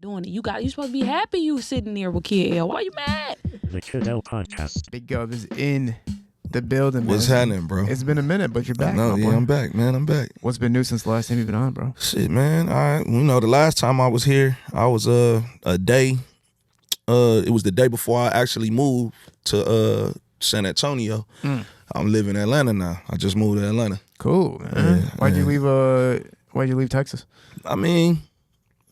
doing it. You supposed to be happy you sitting there with Kid L. Why you mad? The Kid L Podcast. Big Gov is in the building, man. What's happening, bro? It's been a minute, but you're back. No, my yeah, boy. I'm back, man. I'm back. What's been new since the last time you've been on, bro? Shit, man. The last time I was here, I was a day. It was the day before I actually moved to San Antonio. I'm living in Atlanta now. I just moved to Atlanta. Cool, man. Why'd you leave Texas? I mean,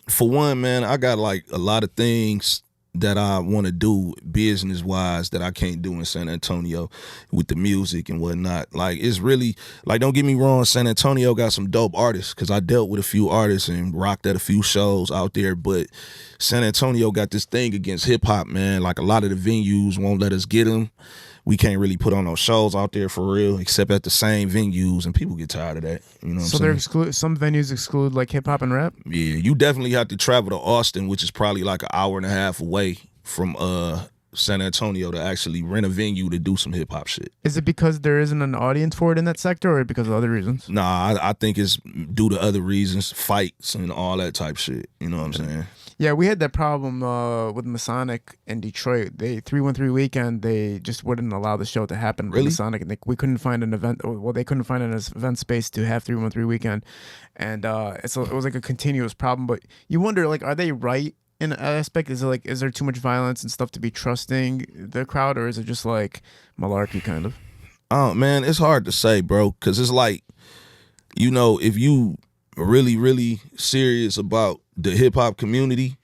for one, man, I got like a lot of things that I want to do business wise that I can't do in San Antonio with the music and whatnot. Like, it's really, like, don't get me wrong, San Antonio got some dope artists because I dealt with a few artists and rocked at a few shows out there, but San Antonio got this thing against hip hop, man. Like, a lot of the venues won't let us get them. We can't really put on no shows out there for real, except at the same venues, and people get tired of that. You know what So I'm they're saying? some venues exclude like hip hop and rap? Yeah, you definitely have to travel to Austin, which is probably like an hour and a half away from San Antonio to actually rent a venue to do some hip hop shit. Is it because there isn't an audience for it in that sector, or because of other reasons? Nah, I think it's due to other reasons, fights and all that type shit. You know what I'm saying? Yeah, we had that problem with Masonic in Detroit. They 313 weekend, they just wouldn't allow the show to happen with Really? Masonic, and we couldn't find an event. Well, they couldn't find an event space to have 313 weekend, and it was like a continuous problem. But you wonder, like, are they right in an aspect? Is there too much violence and stuff to be trusting the crowd, or is it just like malarkey kind of? Oh man, it's hard to say, bro, because it's like, you know, if you really, really serious about the hip hop community,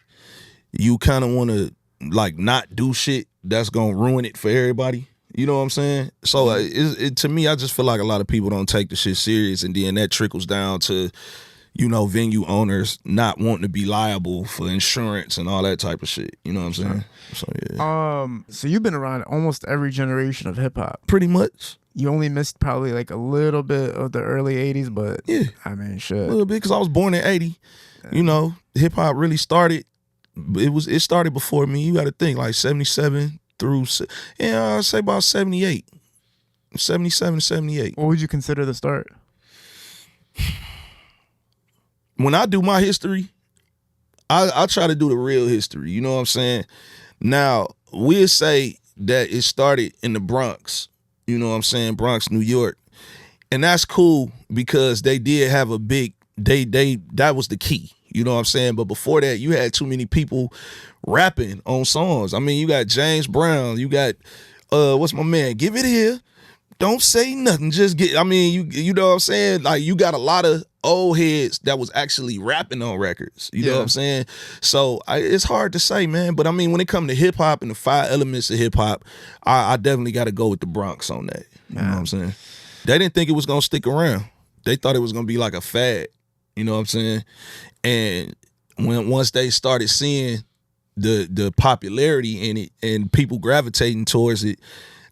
you kind of want to like not do shit that's gonna ruin it for everybody. You know what I'm saying? So to me, I just feel like a lot of people don't take the shit serious, and then that trickles down to, you know, venue owners not wanting to be liable for insurance and all that type of shit. You know what I'm saying? So yeah, So you've been around almost every generation of hip hop. pretty much. You only missed probably like a little bit of the early 80s, but Yeah. I mean, A shit. little bit, because I was born in 80. You know, hip hop really started. It started before me. You got to think like 77 through, I'd say about 78, 77, 78. What would you consider the start? When I do my history, I try to do the real history. You know what I'm saying? Now, we'll say that it started in the Bronx. You know what I'm saying? Bronx, New York. And that's cool because they did have a big, that was the key. You know what I'm saying? But before that, you had too many people rapping on songs. I mean, you got James Brown, you got, what's my man? Give It Here. Don't say nothing. Just get, I mean, you know what I'm saying? Like, you got a lot of old heads that was actually rapping on records. You know what I'm saying? So it's hard to say, man. But I mean, when it comes to hip hop and the 5 elements of hip hop, I definitely got to go with the Bronx on that. You know what I'm saying? They didn't think it was going to stick around. They thought it was going to be like a fad. You know what I'm saying? And once they started seeing the popularity in it and people gravitating towards it,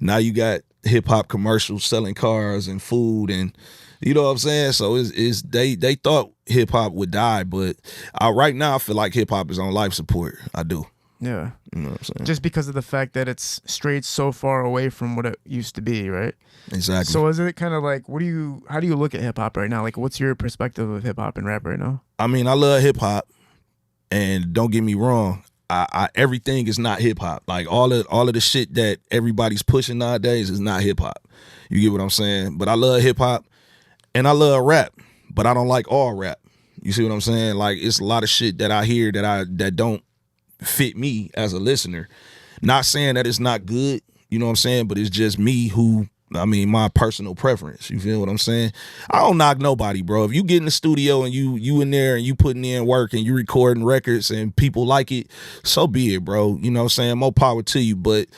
now you got hip hop commercials selling cars and food, and you know what I'm saying? So they thought hip hop would die, but right now I feel like hip hop is on life support. I do. Yeah. You know what I'm saying? Just because of the fact that it's strayed so far away from what it used to be, right? Exactly. So is it kind of like, how do you look at hip hop right now? Like, what's your perspective of hip hop and rap right now? I mean, I love hip hop, and don't get me wrong, everything is not hip hop. Like all of the shit that everybody's pushing nowadays is not hip hop. You get what I'm saying? But I love hip hop and I love rap, but I don't like all rap. You see what I'm saying? Like, it's a lot of shit that I hear that don't fit me as a listener. Not saying that it's not good, you know what I'm saying? But it's just me my personal preference. You feel what I'm saying? I don't knock nobody, bro. If you get in the studio and you in there and you putting in work and you recording records and people like it, so be it, bro. You know what I'm saying? More power to you, but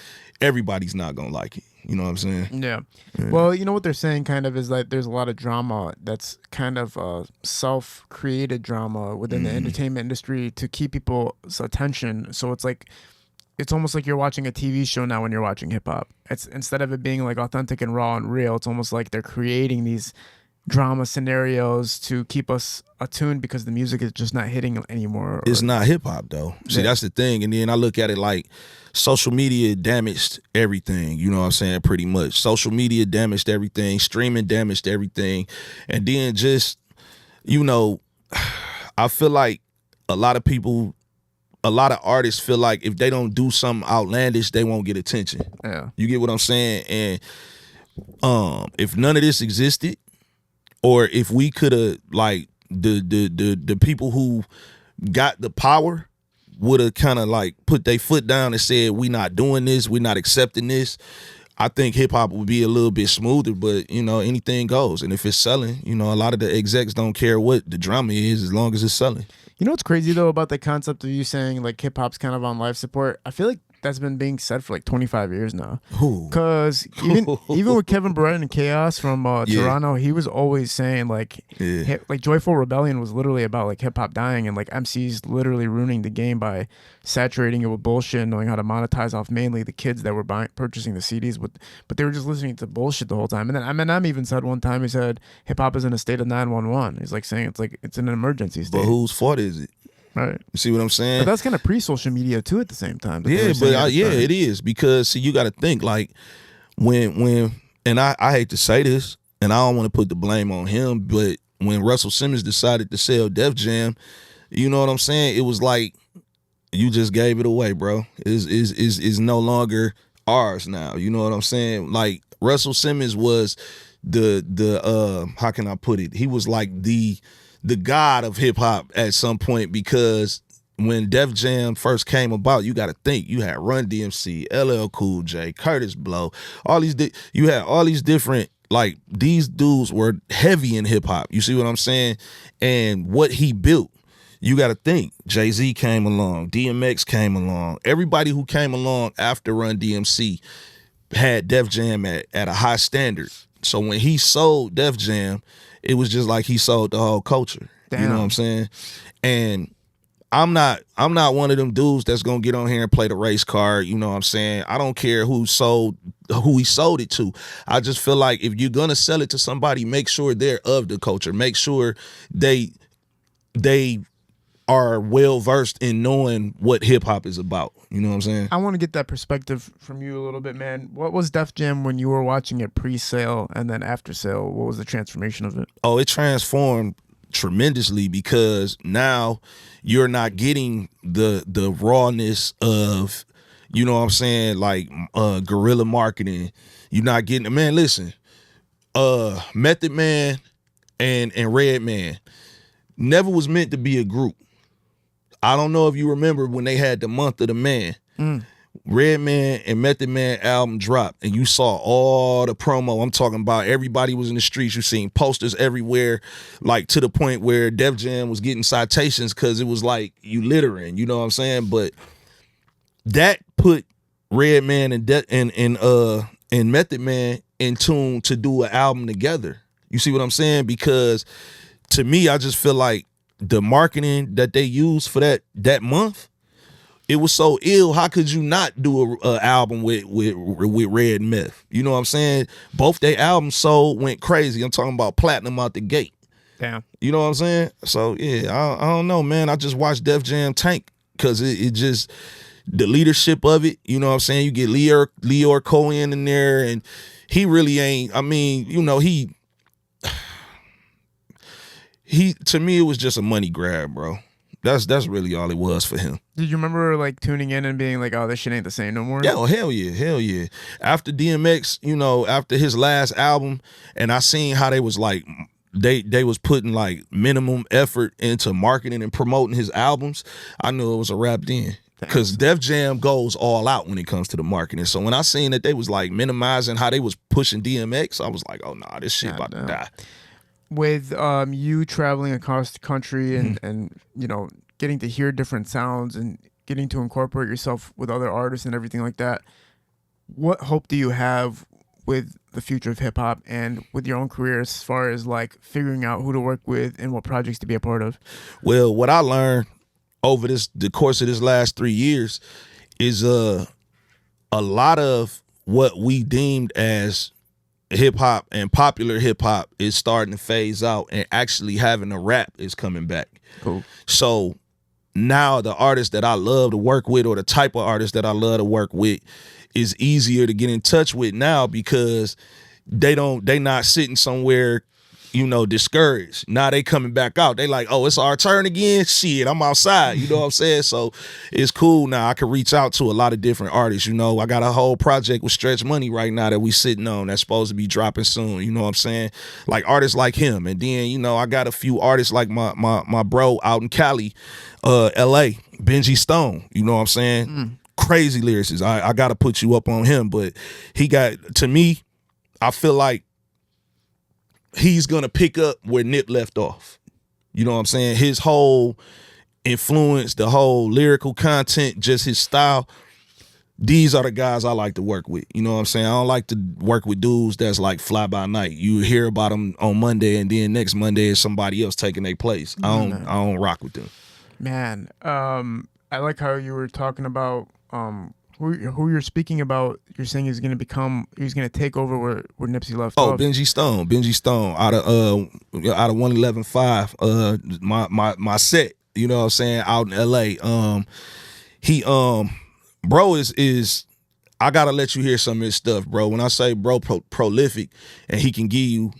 everybody's not gonna like it. You know what I'm saying? Yeah. Well, you know what they're saying kind of is like there's a lot of drama that's kind of self-created drama within the entertainment industry to keep people's attention. So it's like, it's almost like you're watching a TV show now when you're watching hip hop. It's instead of it being like authentic and raw and real, it's almost like they're creating these drama scenarios to keep us attuned because the music is just not hitting anymore. It's not hip hop though. See, that's the thing. And then I look at it like social media damaged everything. You know what I'm saying? Pretty much. Social media damaged everything. Streaming damaged everything. And then just, you know, I feel like a lot of people a lot of artists feel like if they don't do something outlandish, they won't get attention. Yeah. You get what I'm saying? And if none of this existed, or if we could have, like, the people who got the power would have kind of like put their foot down and said, we not doing this, we not accepting this, I think hip hop would be a little bit smoother. But anything goes, and if it's selling, a lot of the execs don't care what the drama is as long as it's selling. You know what's crazy though about the concept of you saying like hip hop's kind of on life support? I feel like that's been being said for like 25 years now. Because even with Kevin Brett and Chaos from Toronto, he was always saying like Joyful Rebellion was literally about like hip hop dying, and like MCs literally ruining the game by saturating it with bullshit and knowing how to monetize off mainly the kids that were purchasing the CDs, but they were just listening to bullshit the whole time. And then Eminem even said one time, he said hip hop is in a state of 911. He's like saying it's in an emergency state. But whose fault is it? Right. You see what I'm saying? But that's kind of pre-social media too at the same time. Yeah, but it is, because see, you got to think like when and I hate to say this, and I don't want to put the blame on him, but when Russell Simmons decided to sell Def Jam, you know what I'm saying? It was like you just gave it away, bro. Is no longer ours now. You know what I'm saying? Like Russell Simmons was the how can I put it? He was like the god of hip hop at some point, because when Def Jam first came about, you got to think you had Run DMC, LL Cool J, Curtis Blow, you had all these different, like, these dudes were heavy in hip hop. You see what I'm saying? And what he built, you got to think Jay-Z came along, DMX came along, everybody who came along after Run DMC had Def Jam at a high standard. So when he sold Def Jam, it was just like he sold the whole culture. Damn. You know what I'm saying? And I'm not one of them dudes that's gonna get on here and play the race card. You know what I'm saying? I don't care who he sold it to. I just feel like if you're gonna sell it to somebody, make sure they're of the culture. Make sure they are well versed in knowing what hip hop is about. You know what I'm saying? I want to get that perspective from you a little bit, man. What was Def Jam when you were watching it pre-sale and then after sale? What was the transformation of it? Oh, it transformed tremendously, because now you're not getting the rawness of, you know what I'm saying, like guerrilla marketing. You're not getting, man, listen, Method Man and Redman never was meant to be a group. I don't know if you remember when they had the Month of the Man. Redman and Method Man album dropped, and you saw all the promo. I'm talking about everybody was in the streets. You seen posters everywhere, like to the point where Def Jam was getting citations because it was like you littering. You know what I'm saying? But that put Redman and Method Man in tune to do an album together. You see what I'm saying? Because to me, I just feel like the marketing that they used for that month, it was so ill. How could you not do a album with Red Meth? You know what I'm saying? Both their albums went crazy. I'm talking about platinum out the gate. Damn. You know what I'm saying? So yeah, I don't know, man. I just watched Def Jam tank because it just, the leadership of it. You know what I'm saying? You get Leor Cohen in there, and he really ain't. I mean, he to me, it was just a money grab, bro. That's really all it was for him. Did you remember like tuning in and being like, oh, this shit ain't the same no more? Yeah, oh, hell yeah. After DMX, after his last album, and I seen how they was like, they was putting like minimum effort into marketing and promoting his albums, I knew it was a wrap then. Because Def Jam goes all out when it comes to the marketing. So when I seen that they was like minimizing how they was pushing DMX, I was like, oh, nah, this shit about to die. With you traveling across the country and getting to hear different sounds and getting to incorporate yourself with other artists and everything like that, what hope do you have with the future of hip hop and with your own career as far as like figuring out who to work with and what projects to be a part of? Well, what I learned over the course of this last 3 years is a lot of what we deemed as hip hop and popular hip hop is starting to phase out, and actually having a rap is coming back. Cool. So now the artists that I love to work with, or the type of artists that I love to work with, is easier to get in touch with now, because they not sitting somewhere discouraged. Now they coming back out. They like, oh, it's our turn again. Shit, I'm outside. You know what I'm saying? So it's cool now. I can reach out to a lot of different artists. I got a whole project with Stretch Money right now that we sitting on that's supposed to be dropping soon. You know what I'm saying? Like artists like him. And then, I got a few artists like my bro out in Cali, LA, Benji Stone. You know what I'm saying? Crazy lyricist. I got to put you up on him. But he got, to me, I feel like he's going to pick up where Nip left off. You know what I'm saying? His whole influence, the whole lyrical content, just his style. These are the guys I like to work with. You know what I'm saying? I don't like to work with dudes that's like fly by night. You hear about them on Monday and then next Monday is somebody else taking their place. I don't rock with them. Man, I like how you were talking about who you're speaking about. You're saying he's going to take over where Nipsey left off. Benji Stone out of 111.5. My set, you know what I'm saying, out in LA. He bro is I gotta let you hear some of his stuff, bro. When I say bro prolific, and he can give you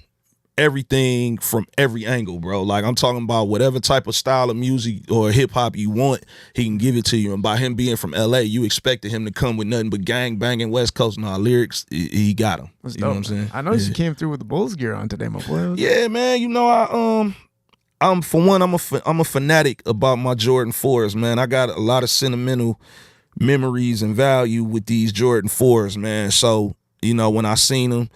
everything from every angle, bro. Like I'm talking about whatever type of style of music or hip hop you want, he can give it to you. And by him being from LA, you expected him to come with nothing but gang banging West Coast lyrics. He got them. You know what I'm saying? I know you came through with the Bulls gear on today, my boy. Yeah, man. I'm for one, I'm a fanatic about my Jordan 4s, man. I got a lot of sentimental memories and value with these Jordan 4s, man. So, when I seen them,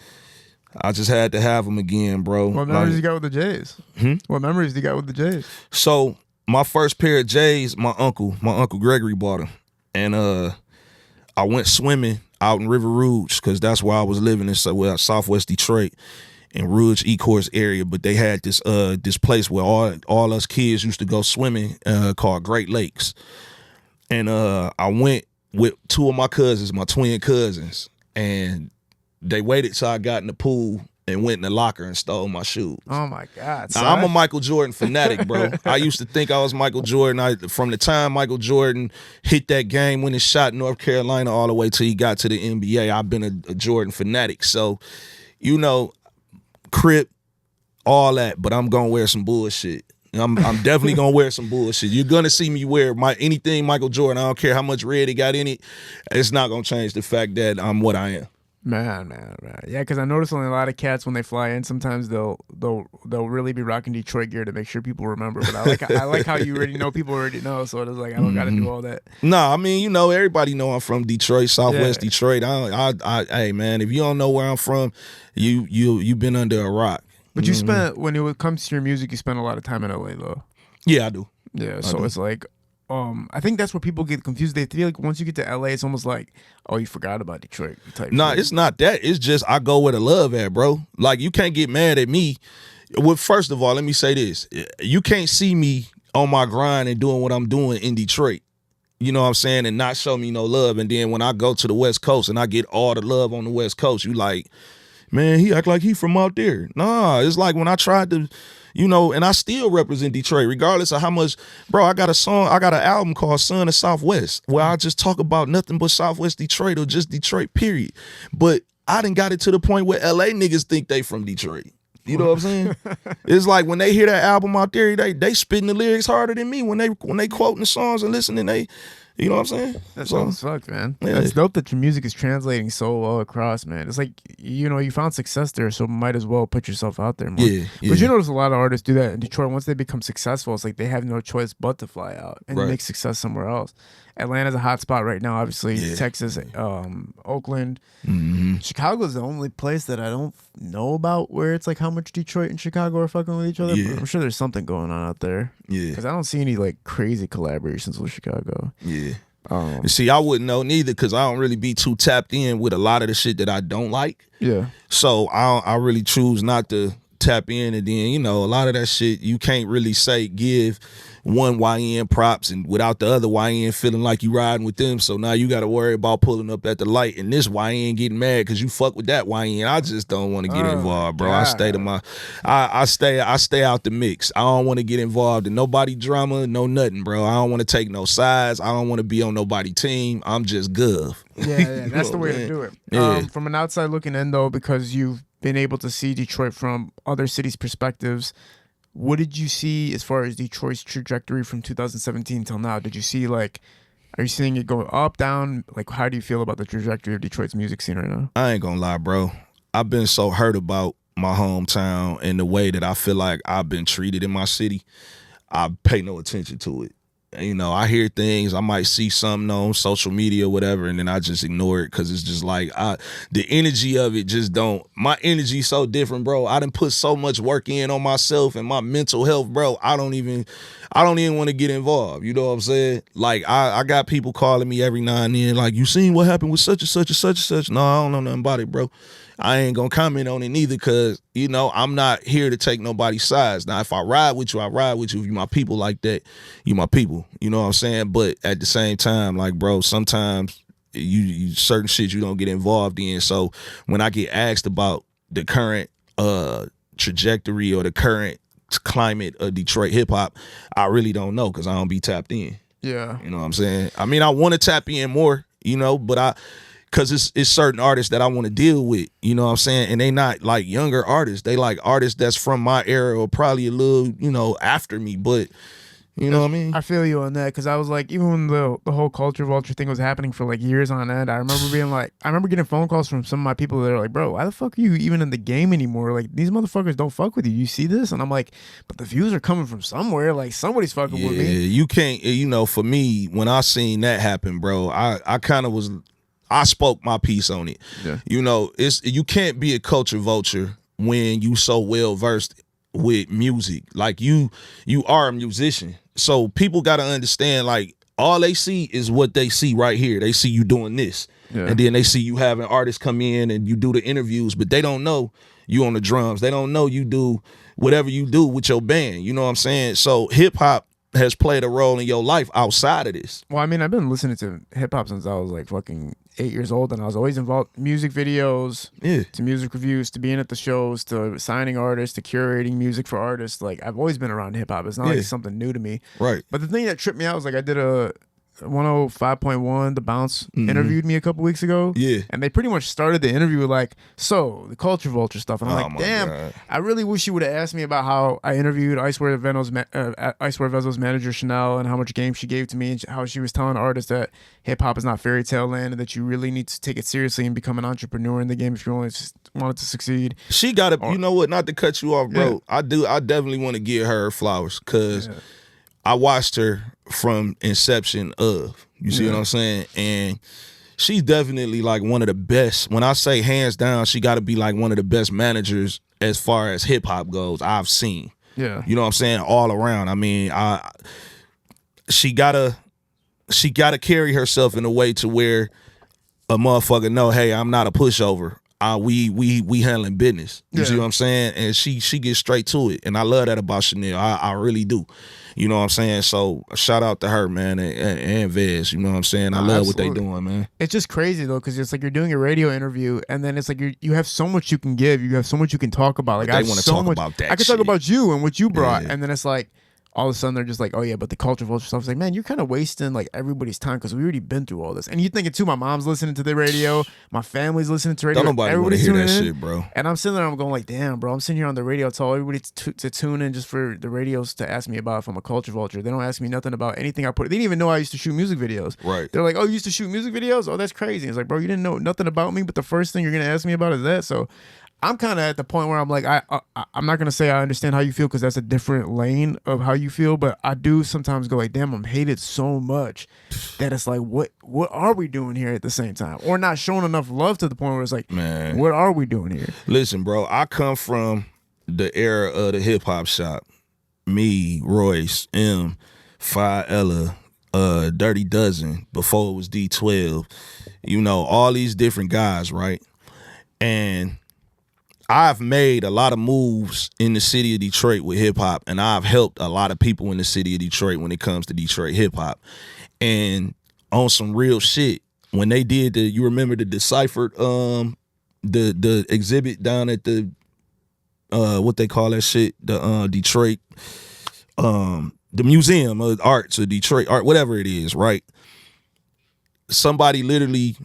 I just had to have them again, bro. What memories you got with the Jays? What memories you got with the Jays? So my first pair of Jays, my uncle Gregory bought them, and I went swimming out in River Rouge because that's where I was living in Southwest Detroit, in Rouge Ecorse area. But they had this place where all us kids used to go swimming called Great Lakes, and I went with two of my cousins, my twin cousins, and they waited till I got in the pool and went in the locker and stole my shoes. Oh my God! Now, I'm a Michael Jordan fanatic, bro. I used to think I was Michael Jordan. From the time Michael Jordan hit that game-winning shot in North Carolina all the way till he got to the NBA, I've been a Jordan fanatic. So, Crip, all that, but I'm gonna wear some bullshit. I'm definitely gonna wear some bullshit. You're gonna see me wear anything Michael Jordan. I don't care how much red he got in it. It's not gonna change the fact that I'm what I am. Man. Yeah, because I noticed only a lot of cats when they fly in, sometimes they'll really be rocking Detroit gear to make sure people remember. But I like how you already know people already know, so it's like I don't gotta do all that. No, I mean, everybody know I'm from Detroit, Southwest Detroit. Hey man, if you don't know where I'm from, you been under a rock. But you spent, when it comes to your music, you spend a lot of time in LA though. Yeah, I do. Yeah, so it's like I think that's where people get confused. They feel like once you get to LA, it's almost like, oh, you forgot about Detroit type. Nah, it's not that. It's just I go where the love at, bro. Like you can't get mad at me. Well, first of all, let me say this. You can't see me on my grind and doing what I'm doing in Detroit. You know what I'm saying? And not show me no love. And then when I go to the West Coast and I get all the love on the West Coast, you like, man, he act like he from out there. Nah, it's like when I tried to, and I still represent Detroit, regardless of how much, bro, I got an album called Son of Southwest, where I just talk about nothing but Southwest Detroit or just Detroit, period. But I done got it to the point where LA niggas think they from Detroit. You know what I'm saying? It's like when they hear that album out there, they spitting the lyrics harder than me when they quoting the songs and listening. You know what I'm saying? That sounds fucked, man. Yeah. It's dope that your music is translating so well across, man. It's like, you found success there, so might as well put yourself out there more. Yeah. But you notice a lot of artists do that in Detroit. Once they become successful, it's like they have no choice but to fly out and make success somewhere else. Atlanta's a hot spot right now, obviously. Yeah. Texas, Oakland. Mm-hmm. Chicago's the only place that I don't know about where it's like how much Detroit and Chicago are fucking with each other. Yeah. But I'm sure there's something going on out there. Yeah. Because I don't see any like crazy collaborations with Chicago. Yeah. See, I wouldn't know neither because I don't really be too tapped in with a lot of the shit that I don't like. Yeah. So I really choose not to tap in, and then a lot of that shit you can't really give one YN props and without the other YN feeling like you riding with them. So now you got to worry about pulling up at the light and this YN getting mad because you fuck with that YN. I just don't want to get involved, bro. God. I stay to my, I stay out the mix. I don't want to get involved in nobody drama, no nothing, bro. I don't want to take no sides. I don't want to be on nobody team. I'm just gov. Yeah, that's the way to do it. Yeah. From an outside looking in though, because you've been able to see Detroit from other cities' perspectives, what did you see as far as Detroit's trajectory from 2017 till now? Did you see like, are you seeing it go up, down? Like, how do you feel about the trajectory of Detroit's music scene right now? I ain't gonna lie, bro. I've been so hurt about my hometown and the way that I feel like I've been treated in my city. I pay no attention to it. You know, I hear things, I might see something on social media or whatever, and then I just ignore it because it's just like the energy of it just don't. My energy so different, bro. I done put so much work in on myself and my mental health, bro. I don't even want to get involved. You know what I'm saying? Like I got people calling me every now and then, like, you seen what happened with such and such and such and such? No, I don't know nothing about it, bro. I ain't gonna comment on it neither because, you know, I'm not here to take nobody's sides. Now, if I ride with you, I ride with you. If you my people like that, you my people. You know what I'm saying? But at the same time, like, bro, sometimes you certain shit you don't get involved in. So when I get asked about the current trajectory or the current climate of Detroit hip hop, I really don't know because I don't be tapped in. Yeah. You know what I'm saying? I mean, I want to tap in more, you know, but because it's certain artists that I want to deal with, you know what I'm saying? And they not like younger artists. They like artists that's from my era or probably a little, you know, after me. But, you know what I mean? I feel you on that because I was like, even when the whole culture vulture thing was happening for like years on end, I remember getting phone calls from some of my people that are like, bro, why the fuck are you even in the game anymore? Like, these motherfuckers don't fuck with you. You see this? And I'm like, but the views are coming from somewhere. Like, somebody's fucking with me. Yeah, you can't, you know, for me, when I seen that happen, bro, I kind of was... I spoke my piece on it. Yeah. You know, you can't be a culture vulture when you so well versed with music. Like you are a musician. So people gotta understand, like, all they see is what they see right here. They see you doing this. Yeah. And then they see you having artists come in and you do the interviews, but they don't know you on the drums. They don't know you do whatever you do with your band. You know what I'm saying? So hip hop has played a role in your life outside of this. Well, I mean, I've been listening to hip hop since I was like fucking 8 years old, and I was always involved music videos, to music reviews, to being at the shows, to signing artists, to curating music for artists. Like, I've always been around hip hop. It's not like something new to me. Right. But the thing that tripped me out was like I did a 105.1, The Bounce interviewed me a couple weeks ago. Yeah. And they pretty much started the interview with like, so the culture vulture stuff. And I'm like, my damn, God. I really wish you would have asked me about how I interviewed Icewear Vezo's manager Chanel and how much game she gave to me and how she was telling artists that hip hop is not fairy tale land and that you really need to take it seriously and become an entrepreneur in the game if you wanted to succeed. She got to, you know what, not to cut you off, bro. Yeah. I definitely want to give her flowers because I watched her from inception of, you see what I'm saying? And she's definitely like one of the best. When I say hands down, she got to be like one of the best managers as far as hip hop goes I've seen. Yeah. You know what I'm saying? All around. I mean, she gotta carry herself in a way to where a motherfucker know, hey, I'm not a pushover. We handling business. You see what I'm saying? And she gets straight to it. And I love that about Chanel. I really do. You know what I'm saying? So shout out to her, man, and Vez. You know what I'm saying? I love what they doing, man. It's just crazy though, because it's like you're doing a radio interview, and then it's like you have so much you can give, you have so much you can talk about. Like, they want to talk about that. I could talk about you and what you brought, Yeah. and then it's like all of a sudden they're just like, oh yeah, but the culture vulture stuff is like, man, you're kind of wasting like everybody's time because we already been through all this. And you thinking too, my mom's listening to the radio, my family's listening to radio. Don't nobody want to hear that shit, bro. And I'm sitting there, I'm going like, damn, bro, I'm sitting here on the radio, tell everybody to tune in just for the radios to ask me about if I'm a culture vulture. They don't ask me nothing about anything I put. They didn't even know I used to shoot music videos. Right. They're like, oh, you used to shoot music videos? Oh, that's crazy. It's like, bro, you didn't know nothing about me, but the first thing you're gonna ask me about is that. So I'm kind of at the point where I'm like, I'm not gonna say I understand how you feel because that's a different lane of how you feel, but I do sometimes go like, damn, I'm hated so much that it's like, what are we doing here at the same time, or not showing enough love to the point where it's like, man, what are we doing here? Listen, bro, I come from the era of the hip hop shop. Me, Royce, Phi Ella, Dirty Dozen, before it was D12. You know, all these different guys, right? And I've made a lot of moves in the city of Detroit with hip hop, and I've helped a lot of people in the city of Detroit when it comes to Detroit hip hop. And on some real shit, when they did you remember the deciphered the exhibit down at the what they call that shit, the Detroit the Museum of Arts or Detroit Art, whatever it is, right? Somebody literally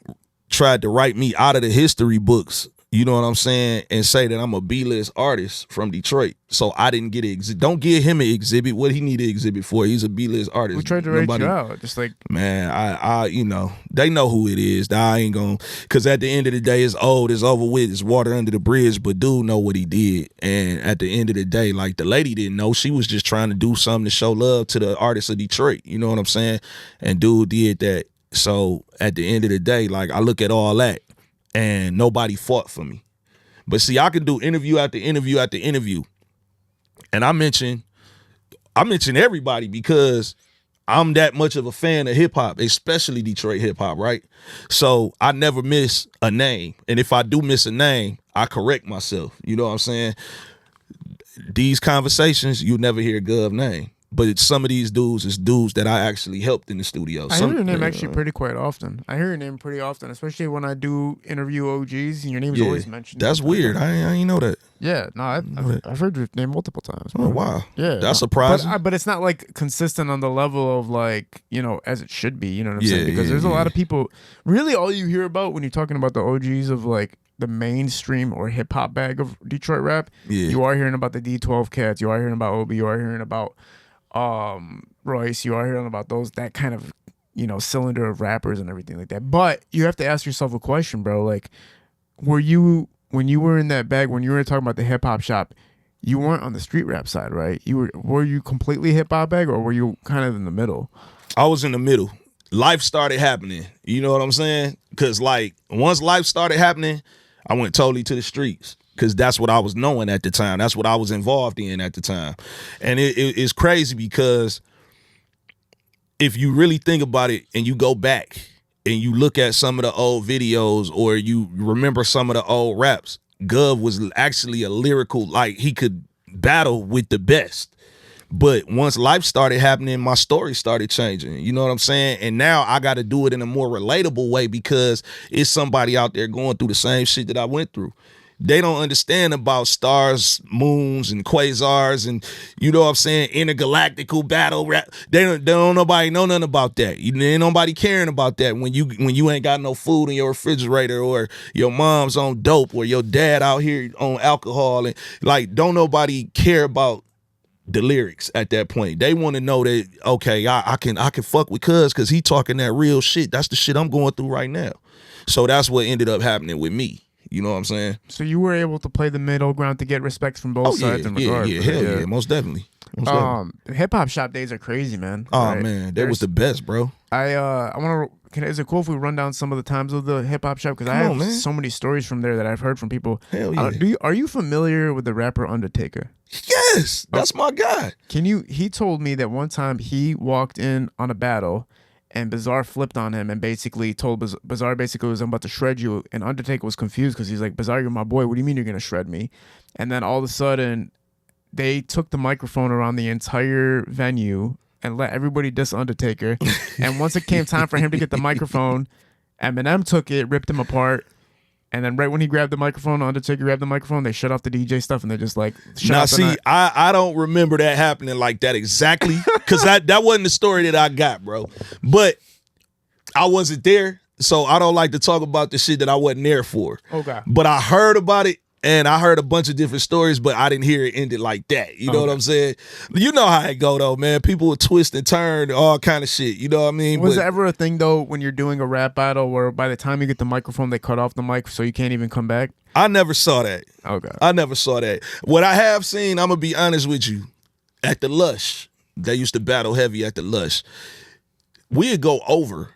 tried to write me out of the history books. You know what I'm saying? And say that I'm a B-list artist from Detroit. So I didn't get an exhibit. Don't give him an exhibit. What he need an exhibit for? He's a B-list artist. We tried to rate you out. Just like, man, I you know, they know who it is. I ain't gonna, cause at the end of the day, it's old, it's over with, it's water under the bridge, but dude know what he did. And at the end of the day, like the lady didn't know. She was just trying to do something to show love to the artists of Detroit. You know what I'm saying? And dude did that. So at the end of the day, like I look at all that and nobody fought for me. But see, I can do interview after interview after interview. And I mention everybody because I'm that much of a fan of hip hop, especially Detroit hip hop, right? So I never miss a name. And if I do miss a name, I correct myself. You know what I'm saying? These conversations, you'll never hear Gov name. But some of these dudes is dudes that I actually helped in the studio. I hear your name actually pretty quite often. I hear your name pretty often, especially when I do interview OGs, and your name's always mentioned. That's weird. I ain't know that. Yeah, no, I've heard your name multiple times. Oh, wow. Yeah. That's surprising. But it's not like consistent on the level of like, you know, as it should be, you know what I'm saying? Because there's a lot of people, really all you hear about when you're talking about the OGs of like the mainstream or hip hop bag of Detroit rap, you are hearing about the D12 cats, you are hearing about Obi, you are hearing about Royce, you are hearing about that kind of, you know, cylinder of rappers and everything like that. But you have to ask yourself a question, bro. Like, when you were in that bag, when you were talking about the hip hop shop, you weren't on the street rap side, right? Were you completely hip hop bag, or were you kind of in the middle? I was in the middle. Life started happening. You know what I'm saying? Because like once life started happening, I went totally to the streets. Because that's what I was knowing at the time. That's what I was involved in at the time. And it's crazy because if you really think about it and you go back and you look at some of the old videos or you remember some of the old raps, Gov was actually a lyrical, like he could battle with the best. But once life started happening, my story started changing. You know what I'm saying? And now I got to do it in a more relatable way because it's somebody out there going through the same shit that I went through. They don't understand about stars, moons, and quasars, and you know what I'm saying, intergalactical battle rap. They don't nobody know nothing about that. Ain't nobody caring about that when you ain't got no food in your refrigerator, or your mom's on dope, or your dad out here on alcohol, and like don't nobody care about the lyrics at that point. They want to know that okay, I can fuck with Cuz because he talking that real shit. That's the shit I'm going through right now. So that's what ended up happening with me. You know what I'm saying? So you were able to play the middle ground to get respect from both sides in regard. Hell yeah, most definitely. Hip hop shop days are crazy, man. Oh right? Man, that was the best, bro. I want to. Is it cool if we run down some of the times of the hip hop shop? Because I have so many stories from there that I've heard from people. Hell yeah. Are you familiar with the rapper Undertaker? Yes, that's my guy. He told me that one time he walked in on a battle, and Bizarre flipped on him and basically told Bizarre was, I'm about to shred you. And Undertaker was confused because he's like, Bizarre, you're my boy. What do you mean you're going to shred me? And then all of a sudden, they took the microphone around the entire venue and let everybody diss Undertaker. And once it came time for him to get the microphone, Eminem took it, ripped him apart. And then right when he grabbed the microphone, Undertaker grabbed the microphone, they shut off the DJ stuff and they just like shut off the night. I don't remember that happening like that exactly because that wasn't the story that I got, bro. But I wasn't there, so I don't like to talk about the shit that I wasn't there for. Okay. But I heard about it, and I heard a bunch of different stories, but I didn't hear it ended like that. You know what I'm saying? You know how it go, though, man. People would twist and turn, all kind of shit. You know what I mean? Was it ever a thing, though, when you're doing a rap battle where by the time you get the microphone, they cut off the mic so you can't even come back? I never saw that. Okay. I never saw that. What I have seen, I'm going to be honest with you, at the Lush, they used to battle heavy at the Lush. We'd go over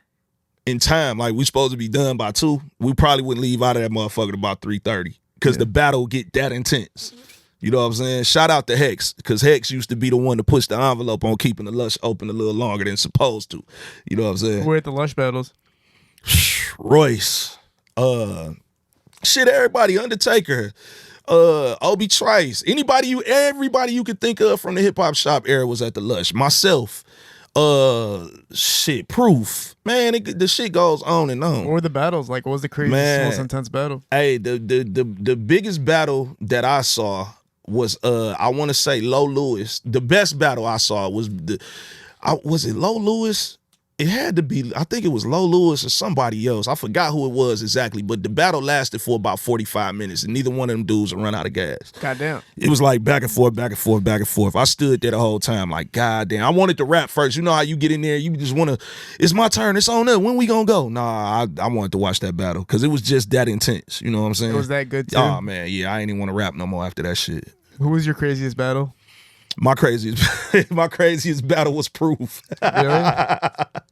in time. Like, we supposed to be done by 2. We probably wouldn't leave out of that motherfucker about 3:30. Because the battle get that intense. You know what I'm saying? Shout out to Hex, because Hex used to be the one to push the envelope on keeping the Lush open a little longer than supposed to. You know what I'm saying? We're at the Lush battles. Royce. Everybody. Undertaker. Obi Trice. Everybody you could think of from the hip-hop shop era was at the Lush. Myself. Proof. Man, the shit goes on and on. What were the battles like? What was the craziest, most intense battle? Hey, the biggest battle that I saw was I want to say Low Lewis. The best battle I saw was was it Low Lewis It had to be, I think it was Low Lewis or somebody else. I forgot who it was exactly, but the battle lasted for about 45 minutes, and neither one of them dudes would run out of gas. Goddamn. It was like back and forth, back and forth, back and forth. I stood there the whole time like, goddamn. I wanted to rap first. You know how you get in there, you just want to, it's my turn, it's on up. When we gonna go? Nah, I wanted to watch that battle because it was just that intense. You know what I'm saying? It was that good too? Oh, man, yeah. I ain't even want to rap no more after that shit. Who was your craziest battle? My craziest battle was Proof. Really?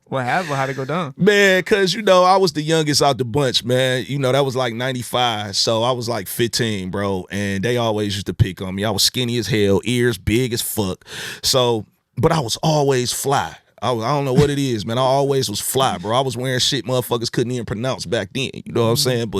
What happened? How'd it go down? Man, because, I was the youngest out the bunch, man. That was like 95. So I was like 15, bro. And they always used to pick on me. I was skinny as hell, ears big as fuck. So, but I was always fly. I don't know what it is, man. I always was fly, bro. I was wearing shit motherfuckers couldn't even pronounce back then. You know what I'm saying?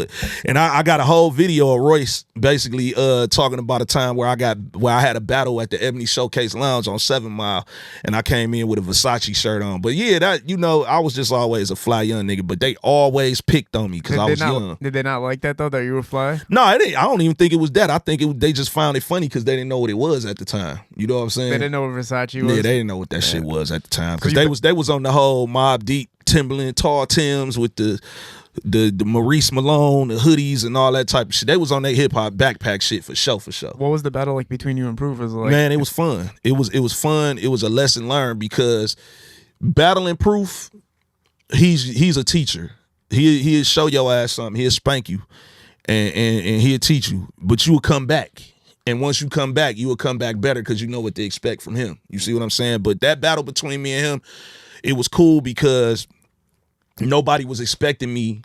And I got a whole video of Royce basically talking about a time where I had a battle at the Ebony Showcase Lounge on 7 Mile, and I came in with a Versace shirt on. But yeah, I was just always a fly young nigga. But they always picked on me because I was young. Did they not like that though, that you were fly? No, I don't even think it was that. I think they just found it funny because they didn't know what it was at the time. You know what I'm saying? They didn't know what Versace was? Yeah, they didn't know what that shit was at the time. Because they was on the whole Mobb Deep, Timberland, Tall Tims with the Maurice Malone, the hoodies and all that type of shit. They was on their hip hop backpack shit for sure. What was the battle like between you and Proof? Man, it was fun. It was fun. It was a lesson learned because battling Proof, he's a teacher. He'll show your ass something. He'll spank you and he'll teach you. But you will come back. And once you come back, you will come back better because you know what to expect from him. You see what I'm saying? But that battle between me and him, it was cool because nobody was expecting me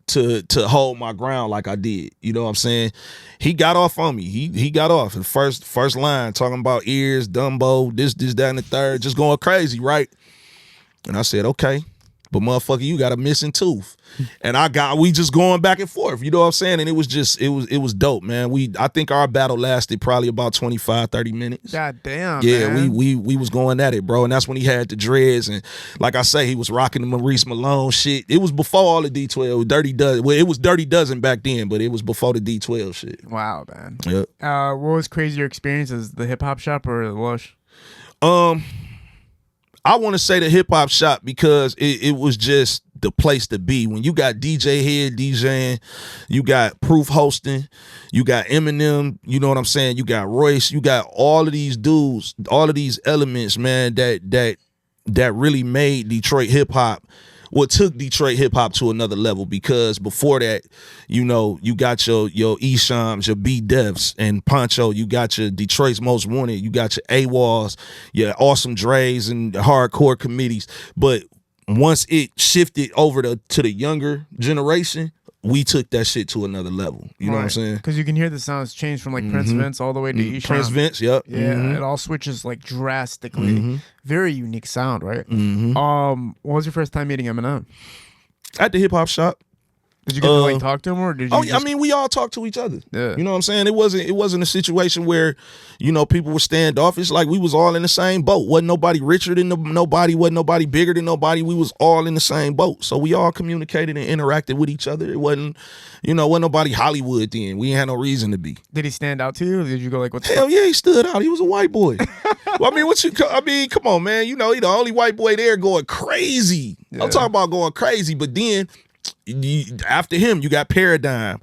to hold my ground like I did. You know what I'm saying? He got off on me. He got off. The first line, talking about ears, Dumbo, this, that, and the third, just going crazy, right? And I said, okay. But motherfucker, you got a missing tooth. And we just going back and forth, you know what I'm saying? And it was just, it was dope, man. I think our battle lasted probably about 25, 30 minutes. God damn, yeah, man. we was going at it, bro. And that's when he had the dreads. And like I say, he was rocking the Maurice Malone shit. It was before all the D12, Dirty Dozen. Well, it was Dirty Dozen back then, but it was before the D12 shit. Wow, man. Yep. What was crazier experiences, the hip hop shop or the Lush? I want to say the hip hop shop because it was just the place to be. When you got DJ Head DJing, you got Proof hosting, you got Eminem, you know what I'm saying? You got Royce, you got all of these dudes, all of these elements, man, that really made Detroit hip hop. What took Detroit hip hop to another level, because before that, you got your Eshams, your B Devs and Poncho, you got your Detroit's Most Wanted, you got your AWOLs, your Awesome Dre's and hardcore committees. But once it shifted over to the younger generation, we took that shit to another level. You know what I'm saying? Because you can hear the sounds change from like Prince Vince all the way to Esham. Prince Vince, yep. Yeah, it all switches like drastically. Very unique sound, right? What was your first time meeting Eminem? At the hip hop shop. Did you get to like talk to him, or did you? I mean, we all talked to each other. Yeah. You know what I'm saying? It wasn't a situation where, people were standoffish. Like, we was all in the same boat. Wasn't nobody richer than nobody. Wasn't nobody bigger than nobody. We was all in the same boat. So we all communicated and interacted with each other. It wasn't nobody Hollywood then. We ain't had no reason to be. Did he stand out to you? Or did you go like, what the Hell yeah, he stood out. He was a white boy. Well, come on, man. He the only white boy there going crazy. Yeah. I'm talking about going crazy, but then after him, you got Paradigm,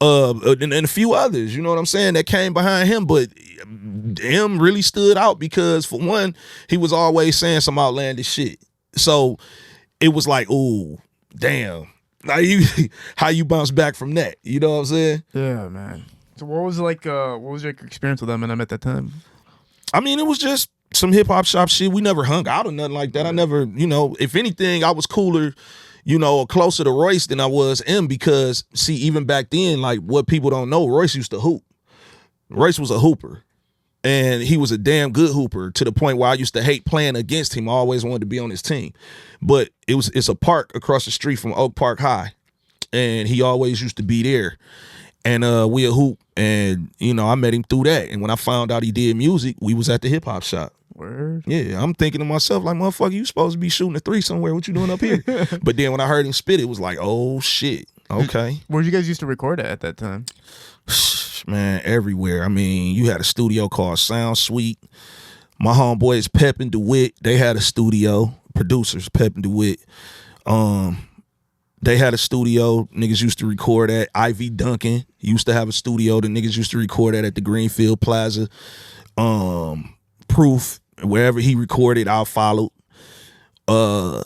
and a few others, you know what I'm saying, that came behind him. But him really stood out because, for one, he was always saying some outlandish shit. So it was like, ooh, damn. Now how you bounce back from that? You know what I'm saying? Yeah, man. So what was your experience with Eminem at that time? I mean, it was just some hip hop shop shit. We never hung out or nothing like that. I never, if anything, I was cooler, closer to Royce than I was M, because, see, even back then, like, what people don't know, Royce used to hoop. Royce was a hooper, and he was a damn good hooper, to the point where I used to hate playing against him. I always wanted to be on his team. But it's a park across the street from Oak Park High, and he always used to be there. And we'll hoop, and, I met him through that. And when I found out he did music, we was at the hip hop shop. Word. Yeah, I'm thinking to myself, like, motherfucker, you supposed to be shooting a 3 somewhere. What you doing up here? But then when I heard him spit, it was like, oh, shit. Okay. Where you guys used to record at that time? Man, everywhere. I mean, you had a studio called Sound Suite. My homeboys Pep and DeWitt, they had a studio. producers, Pep and DeWitt. They had a studio niggas used to record at. Ivy Duncan used to have a studio that niggas used to record at the Greenfield Plaza. Proof, wherever he recorded, I followed. Yeah,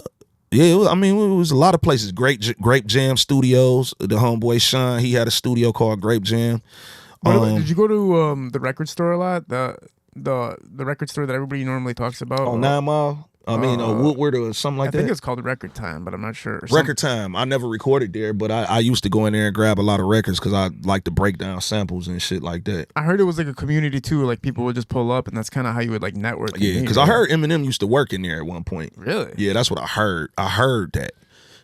it was a lot of places. Grape Jam Studios. The homeboy Sean, he had a studio called Grape Jam. Did you go to the record store a lot? The record store that everybody normally talks about? On 9 Mile? Woodward or something like that? I think it's called Record Time, but I'm not sure. Record Time. I never recorded there, but I used to go in there and grab a lot of records because I like to break down samples and shit like that. I heard it was like a community too. Like people would just pull up, and that's kind of how you would like network. Yeah, because I heard Eminem used to work in there at one point. Really? Yeah, that's what I heard. I heard that.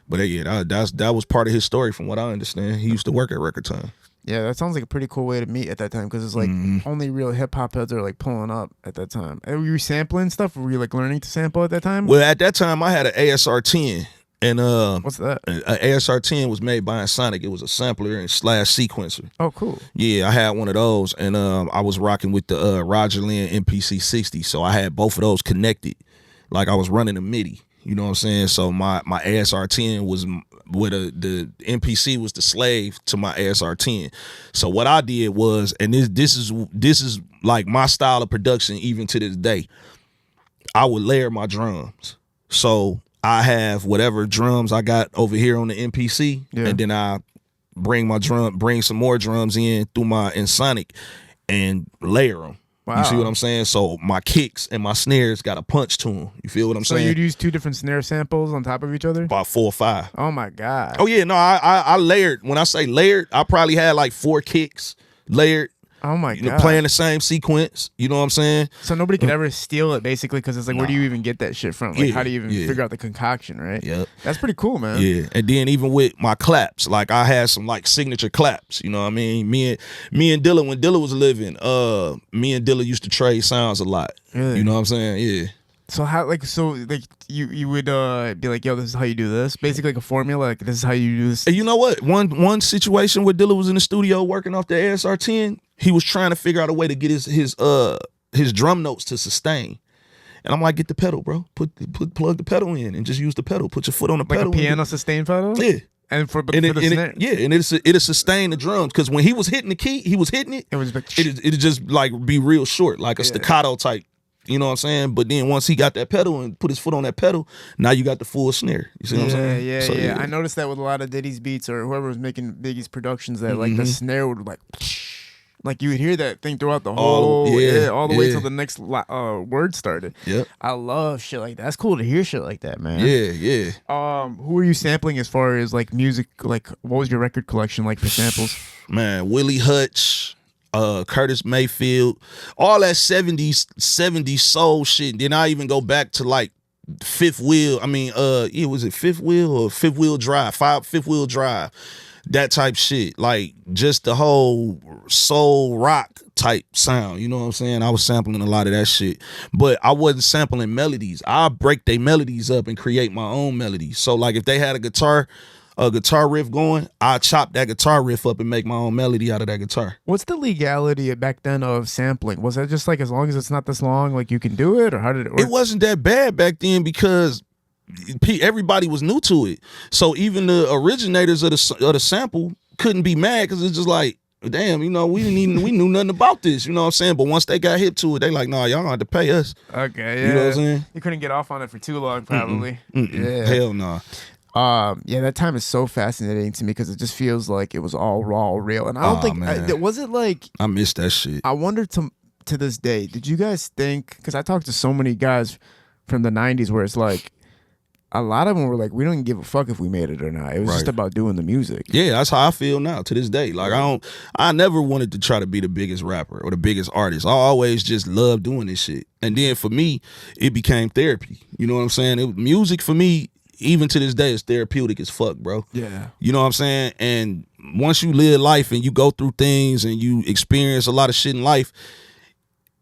But yeah, that was part of his story from what I understand. He used to work at Record Time. Yeah, that sounds like a pretty cool way to meet at that time because it's like only real hip hop heads are like pulling up at that time. And were you sampling stuff? Were you like learning to sample at that time? Well, at that time I had an ASR 10, and what's that? An ASR 10 was made by Sonic. It was a sampler and / sequencer. Oh, cool. Yeah, I had one of those, and I was rocking with the Roger Lynn MPC 60, so I had both of those connected, like I was running a MIDI. You know what I'm saying? So my ASR 10 was with the MPC was the slave to my ASR 10. So what I did was, and this is like my style of production even to this day. I would layer my drums. So I have whatever drums I got over here on the MPC, and then I bring some more drums in through my Sonic and layer them. Wow. You see what I'm saying? So my kicks and my snares got a punch to them. You feel what I'm saying? So you'd use two different snare samples on top of each other? About 4 or 5. Oh my God. Oh yeah, no, I layered. When I say layered, I probably had like 4 kicks layered. Oh my God. Playing the same sequence. You know what I'm saying? So nobody could ever steal it basically because it's like, where do you even get that shit from? Like, how do you even figure out the concoction, right? Yeah. That's pretty cool, man. Yeah. And then even with my claps, like I had some like signature claps. You know what I mean? Me and Dilla, when Dilla was living, me and Dilla used to trade sounds a lot. Really? You know what I'm saying? Yeah. So you would be like, yo, this is how you do this, basically like a formula, like this is how you do this. And you know what? One situation where Dilla was in the studio working off the ASR 10, he was trying to figure out a way to get his drum notes to sustain. And I'm like, get the pedal, bro. Plug the pedal in and just use the pedal. Put your foot on the pedal. Like a piano sustain pedal? Yeah. And for the snare? And it'll sustain the drums. Because when he was hitting the key, he was hitting it. It was like, it'd just like be real short, like a staccato type. You know what I'm saying? But then once he got that pedal and put his foot on that pedal, now you got the full snare. You see what I'm saying? Yeah. I noticed that with a lot of Diddy's beats or whoever was making Biggie's productions, that like the snare would like you would hear that thing throughout the whole all the way till the next word started. Yeah, I love shit like that. That's cool to hear shit like that, man. Yeah. Who are you sampling as far as like music? Like, what was your record collection like for samples? Man, Willie Hutch. Curtis Mayfield, all that 70s soul shit. Then I even go back to like Fifth Wheel. Was it Fifth Wheel or Fifth Wheel Drive? Fifth Wheel Drive. That type shit. Like just the whole soul rock type sound. You know what I'm saying? I was sampling a lot of that shit. But I wasn't sampling melodies. I break their melodies up and create my own melodies. So like if they had a guitar riff going, I chop that guitar riff up and make my own melody out of that guitar. What's the legality back then of sampling? Was that just like as long as it's not this long, like you can do it, or how did it work? It wasn't that bad back then because everybody was new to it. So even the originators of the sample couldn't be mad because it's just like, damn, you know, we knew nothing about this, you know what I'm saying? But once they got hip to it, they like, nah, y'all gonna have to pay us. Okay, yeah. You know what I'm saying? You couldn't get off on it for too long, probably. Yeah. Hell no. Yeah, that time is so fascinating to me because it just feels like it was all raw, real, and I don't think was it like I miss that shit. I wonder to this day, did you guys think? Because I talked to so many guys from the '90s where it's like a lot of them were like, we don't even give a fuck if we made it or not. It was just about doing the music. Yeah, that's how I feel now to this day. Like I never wanted to try to be the biggest rapper or the biggest artist. I always just loved doing this shit, and then for me, it became therapy. You know what I'm saying? Music for me, even to this day, is therapeutic as fuck, bro. Yeah. You know what I'm saying? And once you live life and you go through things and you experience a lot of shit in life,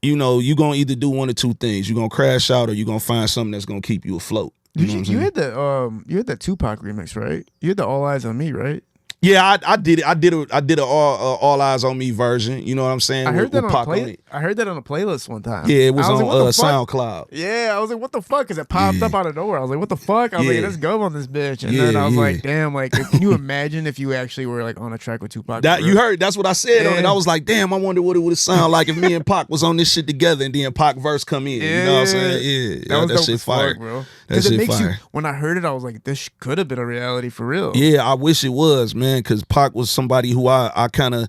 you know, you're going to either do one or two things. You're going to crash out or you're going to find something that's going to keep you afloat. You had the Tupac remix, right? You had the All Eyes on Me, right? Yeah, I did it. I did a all eyes on me version. You know what I'm saying? I heard that with on Pac it. I heard that on a playlist one time. Yeah, it was I on like, what the fuck? SoundCloud. Yeah, I was like, what the fuck? Because it popped up out of nowhere. I was like, what the fuck? I was like, let's go on this bitch. And then I was like, damn, like, can you imagine if you actually were like on a track with Tupac? That you heard? That's what I said on it. I was like, damn, I wonder what it would sound like if me and Pac was on this shit together, and then Pac verse come in. You know what I'm saying? Yeah, that shit fire, bro. That shit makes fire. When I heard it, I was like, this could have been a reality for real. Yeah, I wish it was, man, because Pac was somebody who I kind of,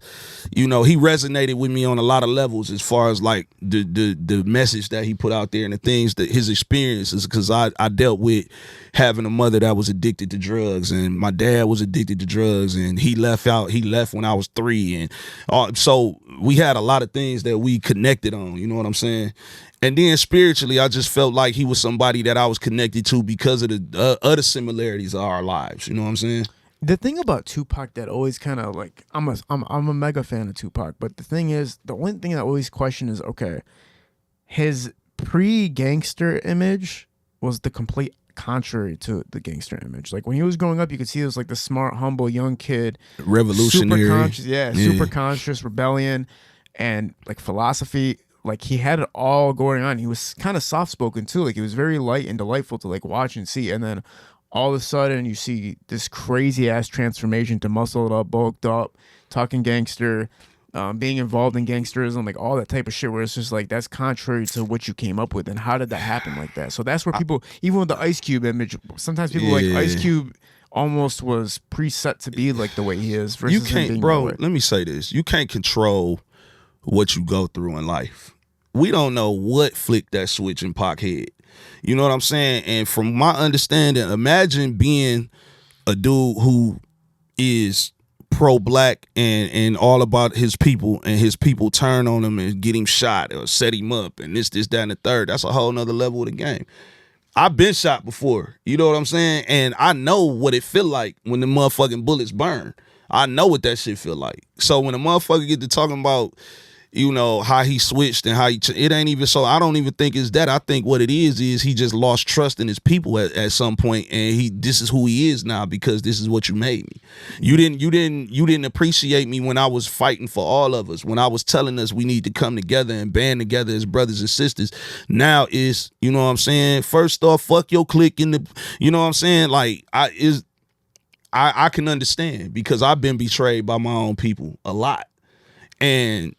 he resonated with me on a lot of levels as far as like the message that he put out there and the things that his experiences, because I dealt with having a mother that was addicted to drugs, and my dad was addicted to drugs, and he left when I was 3, and so we had a lot of things that we connected on, you know what I'm saying? And then spiritually, I just felt like he was somebody that I was connected to because of the other similarities of our lives, you know what I'm saying? The thing about Tupac that always kind of like, I'm a mega fan of Tupac, but the thing is, the only thing I always question is, okay, his pre-gangster image was the complete contrary to the gangster image. Like when he was growing up, you could see he was like the smart, humble young kid, revolutionary, super conscious, super conscious, rebellion, and like philosophy. Like he had it all going on. He was kind of soft spoken too. Like he was very light and delightful to like watch and see. And then all of a sudden you see this crazy ass transformation to muscled up, bulked up, talking gangster, being involved in gangsterism, like all that type of shit where it's just like, that's contrary to what you came up with. And how did that happen like that? So that's where people, even with the Ice Cube image, sometimes people like Ice Cube almost was preset to be like the way he is versus you can't, him being bro, let me say this. You can't control what you go through in life. We don't know what flicked that switch in Pac head. You know what I'm saying? And from my understanding, imagine being a dude who is pro-black and all about his people, and his people turn on him and get him shot or set him up and this, that, and the third. That's a whole nother level of the game. I've been shot before. You know what I'm saying? And I know what it feel like when the motherfucking bullets burn. I know what that shit feel like. So when a motherfucker get to talking about, how he switched and how it ain't even so. I don't even think it's that. I think what it is he just lost trust in his people at some point, and this is who he is now because this is what you made me. You didn't appreciate me when I was fighting for all of us, when I was telling us we need to come together and band together as brothers and sisters. Now is, you know what I'm saying? First off, fuck your clique in the, you know what I'm saying? Like I can understand because I've been betrayed by my own people a lot. And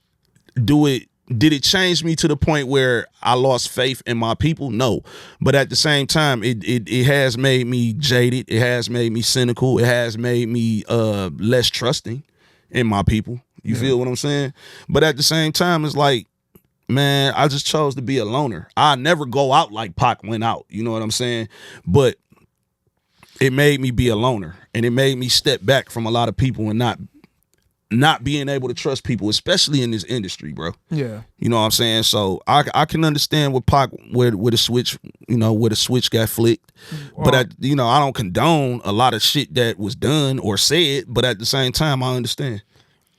did it change me to the point where I lost faith in my people? No. But at the same time, it has made me jaded. It has made me cynical. It has made me less trusting in my people. You feel what I'm saying? But at the same time, it's like, man, I just chose to be a loner. I never go out like Pac went out. You know what I'm saying? But it made me be a loner, and it made me step back from a lot of people and not being able to trust people, especially in this industry, bro. Yeah. You know what I'm saying? So I can understand what Pac, where the switch, where the switch got flicked. But I don't condone a lot of shit that was done or said, but at the same time, I understand.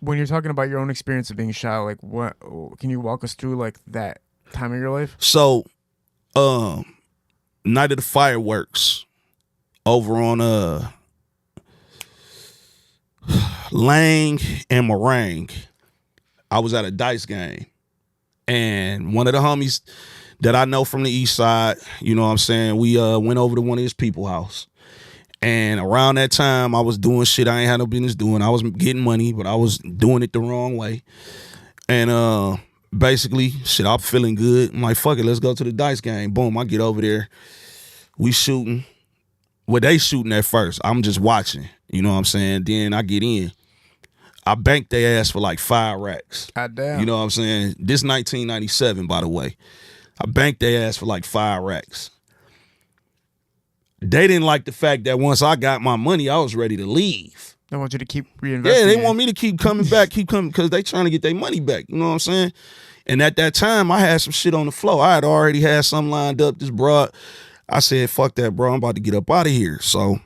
When you're talking about your own experience of being shot, like what can you walk us through like that time of your life? So, night of the fireworks over on Lang and Meringue, I was at a dice game, and one of the homies that I know from the east side, you know what I'm saying, we went over to one of his people's house, and around that time I was doing shit I ain't had no business doing. I was getting money, but I was doing it the wrong way, and basically shit, I'm feeling good. I'm like, fuck it, let's go to the dice game. Boom, I get over there, we shooting. Well, they shooting at first, I'm just watching. You know what I'm saying? Then I get in. I banked their ass for like 5 racks. God damn. You know what I'm saying? This 1997, by the way. I banked their ass for like 5 racks. They didn't like the fact that once I got my money, I was ready to leave. They want you to keep reinvesting. Yeah, they want me to keep coming back, because they trying to get their money back. You know what I'm saying? And at that time, I had some shit on the floor. I had already had something lined up, this broad. I said, fuck that, bro. I'm about to get up out of here. So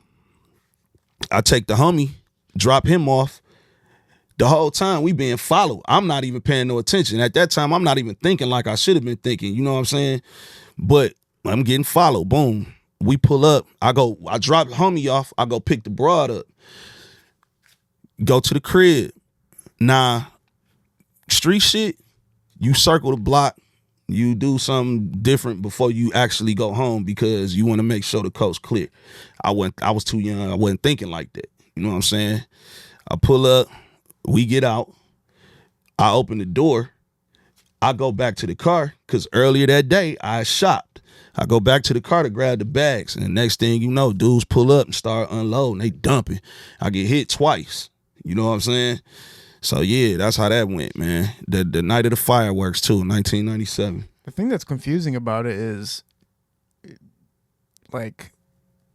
I take the homie, drop him off. The whole time we being followed. I'm not even paying no attention. At that time, I'm not even thinking like I should have been thinking. You know what I'm saying? But I'm getting followed. Boom. We pull up. I drop the homie off. I go pick the broad up. go to the crib. Nah, street shit, you circle the block, you do something different before you actually go home because you want to make sure the coast clear. I was too young. I wasn't thinking like that. You know what I'm saying? I pull up, we get out, I open the door, I go back to the car because earlier that day I shopped. I go back to the car to grab the bags, and the next thing you know, dudes pull up and start unloading. They dumping. I get hit twice. You know what I'm saying? So yeah, that's how that went, man. The night of the fireworks too, 1997. The thing that's confusing about it is, like,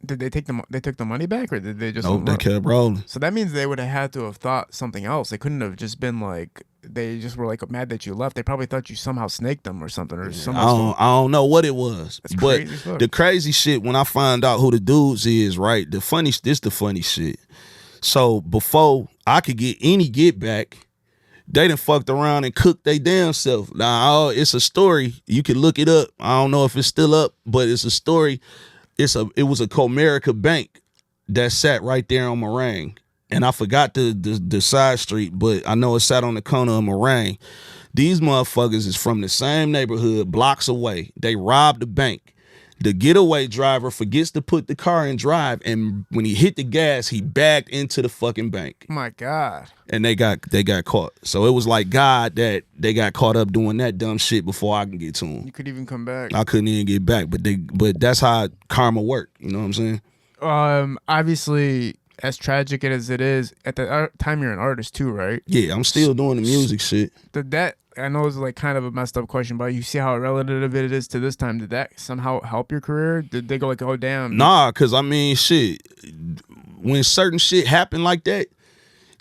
did they take they took the money back, or did they just? Nope, they kept rolling. So that means they would have had to have thought something else. They couldn't have just been like, they just were like mad that you left. They probably thought you somehow snaked them or something, or something. I don't know what it was. That's but crazy as fuck. The crazy shit, when I find out who the dudes is, right? The funny shit. So before I could get any get back, they done fucked around and cooked they damn self. Now it's a story. You can look it up. I don't know if it's still up, but it's a story. It was a Comerica bank that sat right there on Meringue. And I forgot the side street, but I know it sat on the corner of Meringue. These motherfuckers is from the same neighborhood, blocks away. They robbed the bank. The getaway driver forgets to put the car in drive, and when he hit the gas, he backed into the fucking bank. Oh my God. And they got caught. So it was like God that they got caught up doing that dumb shit before I can get to them. You could even come back. I couldn't even get back, but that's how karma worked. You know what I'm saying? Obviously, as tragic as it is, at the time you're an artist too, right? Yeah, I'm still doing the music shit. I know it's like kind of a messed up question, but you see how relative it is to this time. Did that somehow help your career? Did they go like, oh damn? Nah, cause I mean, shit. When certain shit happen like that,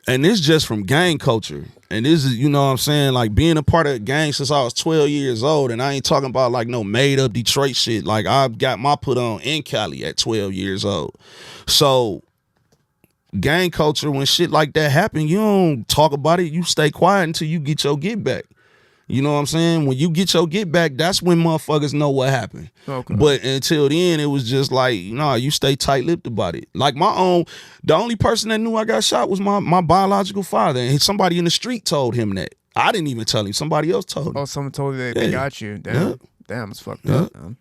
and it's just from gang culture, and this is, you know what I'm saying, like being a part of a gang since I was 12 years old, and I ain't talking about like no made up Detroit shit. Like I got my put on in Cali at 12 years old, so. Gang culture, when shit like that happen, you don't talk about it. You stay quiet until you get your get back. You know what I'm saying? When you get your get back, that's when motherfuckers know what happened. Okay. But until then, it was just like, you stay tight-lipped about it. Like the only person that knew I got shot was my biological father. And somebody in the street told him that. I didn't even tell him. Somebody else told him. Oh, someone told you they got you. Damn. Yeah. Damn, it's fucked up, man.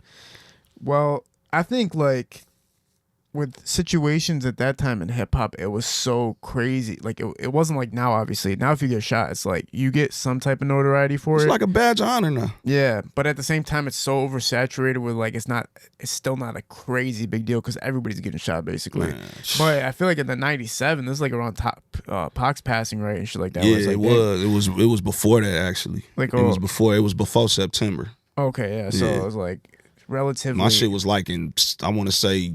Well, I think like with situations at that time in hip hop, it was so crazy. Like it wasn't like now, obviously. Now if you get shot, it's like you get some type of notoriety for it. It's like a badge of honor now. Yeah, but at the same time, it's so oversaturated with like it's still not a crazy big deal because everybody's getting shot basically. Man. But I feel like in the '97, this is like around Pac's passing, right, and shit like that. Yeah, it was. It was before that actually. Like it was before September. Okay, yeah. So Yeah. it was like relatively. My shit was like I want to say.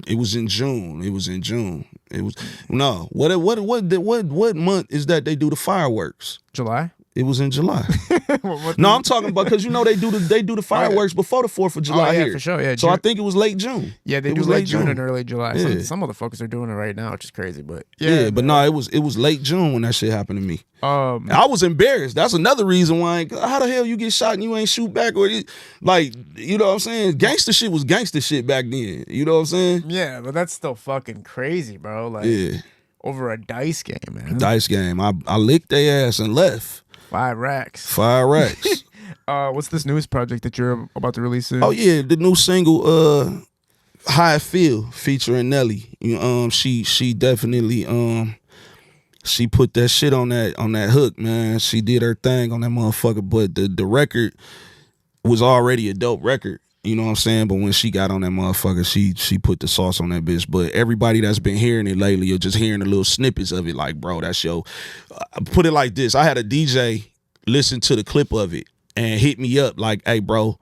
It was in June. It was no. What month is that they do the fireworks? July. It was in July. No, I'm talking about because they do the fireworks before the 4th of July yeah, here. for sure. Yeah, So I think it was late June. Yeah, they it do was late June and early July. Yeah. Some motherfuckers are doing it right now, which is crazy. But yeah, but no, it was late June when that shit happened to me. I was embarrassed. That's another reason why. How the hell you get shot and you ain't shoot back like, you know what I'm saying? Gangster shit was gangster shit back then. You know what I'm saying? Yeah, but that's still fucking crazy, bro. Like over a dice game, man. Dice game. I licked their ass and left. 5 racks. 5 racks. What's this newest project that you're about to release soon? Oh yeah, the new single How I Feel featuring Nelly. She definitely she put that shit on that hook, man. She did her thing on that motherfucker, but the record was already a dope record. You know what I'm saying? But when she got on that motherfucker, she put the sauce on that bitch. But everybody that's been hearing it lately or just hearing the little snippets of it, like, bro, that's put it like this. I had a DJ listen to the clip of it and hit me up like, hey, bro,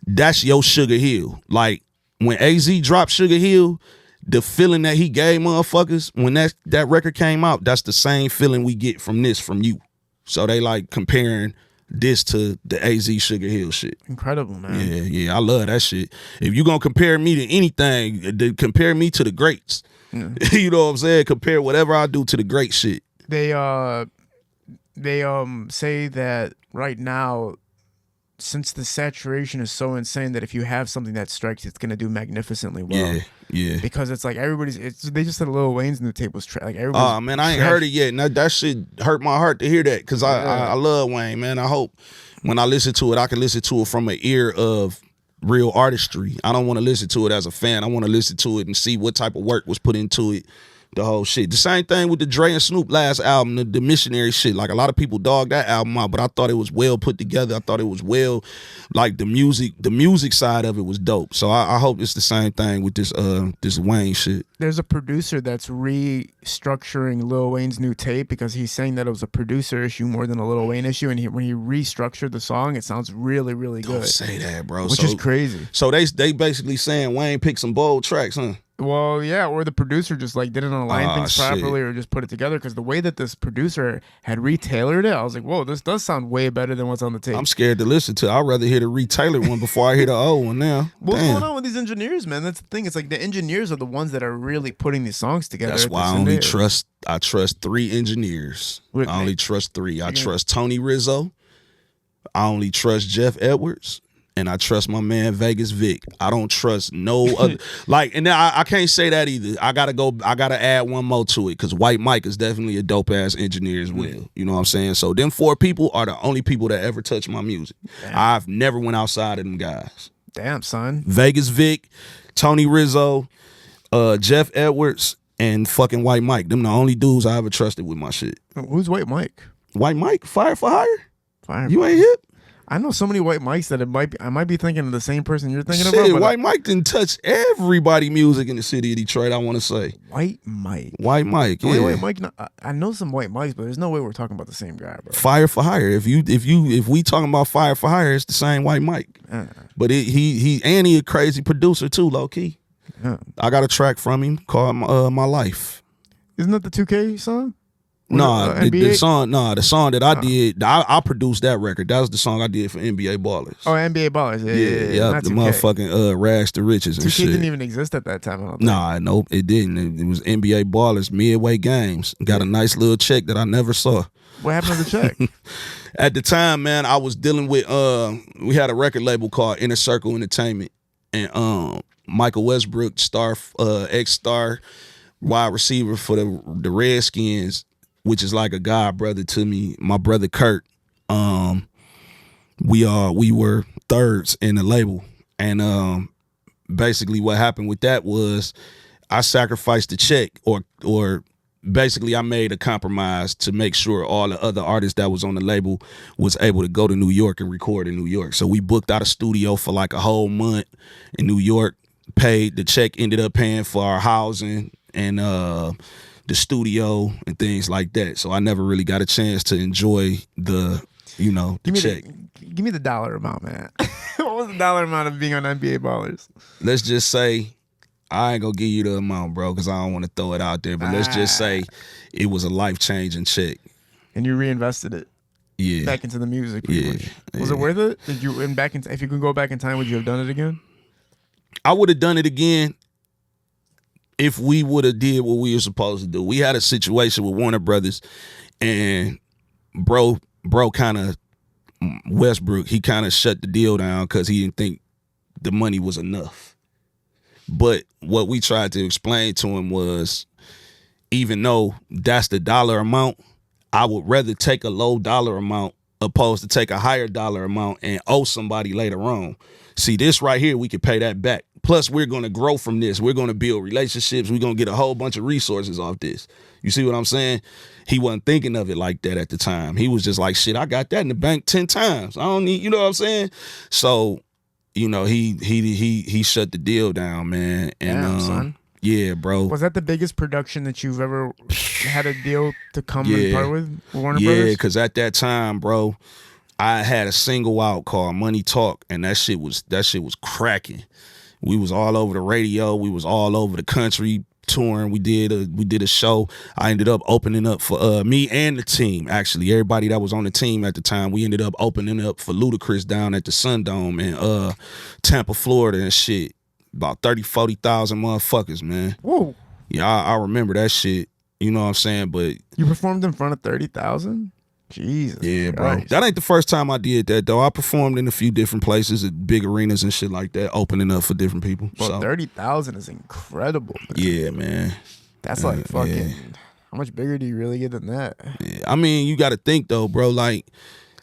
that's your Sugar Hill. Like, when AZ dropped Sugar Hill, the feeling that he gave motherfuckers when that record came out, that's the same feeling we get from you. So they like comparing this to the AZ Sugar Hill shit. Incredible, man. Yeah, I love that shit. If you gonna compare me to anything, compare me to the greats. Yeah. You know what I'm saying? Compare whatever I do to the great shit. They say that right now since the saturation is so insane that if you have something that strikes, it's gonna do magnificently well. Yeah. Because it's like they just said Lil Wayne's new tape was like everybody's. Oh man, I ain't heard it yet. And that shit hurt my heart to hear that because I love Wayne, man. I hope when I listen to it, I can listen to it from an ear of real artistry. I don't want to listen to it as a fan. I want to listen to it and see what type of work was put into it. The whole shit. The same thing with the Dre and Snoop last album, the missionary shit. Like a lot of people dogged that album out, but I thought it was well put together. I thought it was well, like the music side of it was dope. So I hope it's the same thing with this Wayne shit. There's a producer that's restructuring Lil Wayne's new tape because he's saying that it was a producer issue more than a Lil Wayne issue, and when he restructured the song, it sounds really, really good. Don't say that, bro. Which is crazy. So they basically saying Wayne picked some bold tracks, huh? Well, yeah, or the producer just like didn't align things properly or just put it together because the way that this producer had retailored it, I was like, whoa, this does sound way better than what's on the tape. I'm scared to listen to it. I'd rather hear the retailored one before I hear the old one now. What's going on with these engineers, man? That's the thing. It's like the engineers are the ones that are really putting these songs together. That's why I trust 3 engineers. I only trust 3. I trust Tony Rizzo. I only trust Jeff Edwards. And I trust my man Vegas Vic. I don't trust no other. Like, and then I can't say that either. I gotta add one more to it because White Mike is definitely a dope ass engineer as well. You know what I'm saying? So them 4 people are the only people that ever touch my music. Damn. I've never went outside of them guys. Damn, son. Vegas Vic, Tony Rizzo, Jeff Edwards, and fucking White Mike. Them the only dudes I ever trusted with my shit. Who's White Mike? White Mike, Fire for Hire. Fire. You ain't hip? I know so many White Mikes that I might be thinking of the same person you're thinking about. But White Mike didn't touch everybody music in the city of Detroit, I want to say. White Mike. White Mike, yeah. White Mike, I know some White Mikes, but there's no way we're talking about the same guy, bro. Fire for Hire. If we talking about Fire for Hire, it's the same White Mike. But he a crazy producer too, low key. I got a track from him called My Life. Isn't that the 2K song? The song that I did, I produced that record. That was the song I did for NBA Ballers. Oh, NBA Ballers, yeah. The motherfucking Rags to Riches and 2K shit. Didn't even exist at that time. Nope, it didn't. It was NBA Ballers Midway Games. Got a nice little check that I never saw. What happened to the check? At the time, man, I was dealing with we had a record label called Inner Circle Entertainment, and Michael Westbrook, ex-star wide receiver for the Redskins, which is like a god brother to me. My brother Kurt, we were thirds in the label, and basically what happened with that was I sacrificed the check, or basically I made a compromise to make sure all the other artists that was on the label was able to go to New York and record in New York. So we booked out a studio for like a whole month in New York. Paid the check, ended up paying for our housing and the studio and things like that. So I never really got a chance to enjoy the check. Give me the dollar amount, man. What was the dollar amount of being on NBA Ballers? Let's just say, I ain't gonna give you the amount, bro, because I don't want to throw it out there. But let's just say it was a life-changing check. And you reinvested it? Yeah. Back into the music? Much. Was it worth it? If you could go back in time, would you have done it again? I would have done it again if we would have did what we were supposed to do. We had a situation with Warner Brothers, and bro kind of, Westbrook, he kind of shut the deal down because he didn't think the money was enough. But what we tried to explain to him was, even though that's the dollar amount, I would rather take a low dollar amount opposed to take a higher dollar amount and owe somebody later on. See, this right here, we could pay that back. Plus, we're going to grow from this. We're going to build relationships. We're going to get a whole bunch of resources off this. You see what I'm saying? He wasn't thinking of it like that at the time. He was just like, shit, I got that in the bank 10 times. I don't need, you know what I'm saying? So, he shut the deal down, man. And damn, son. Yeah, bro. Was that the biggest production that you've ever had a deal to come and part with Warner Brothers? Yeah, because at that time, bro, I had a single out called Money Talk, and that shit was cracking. We was all over the radio. We was all over the country touring. We did a show. I ended up opening up for me and the team. Actually, everybody that was on the team at the time. We ended up opening up for Ludacris down at the Sundome in Tampa, Florida, and shit. About 40,000 motherfuckers, man. Whoa. Yeah, I remember that shit. You know what I'm saying? But you performed in front of 30,000? Jesus. Yeah, bro. Christ. That ain't the first time I did that though. I performed in a few different places at big arenas and shit like that, opening up for different people. Bro, So 30,000 is incredible. Man. yeah, man. That's like fucking. yeah. How much bigger do you really get than that? Yeah. I mean, you got to think though, bro. Like,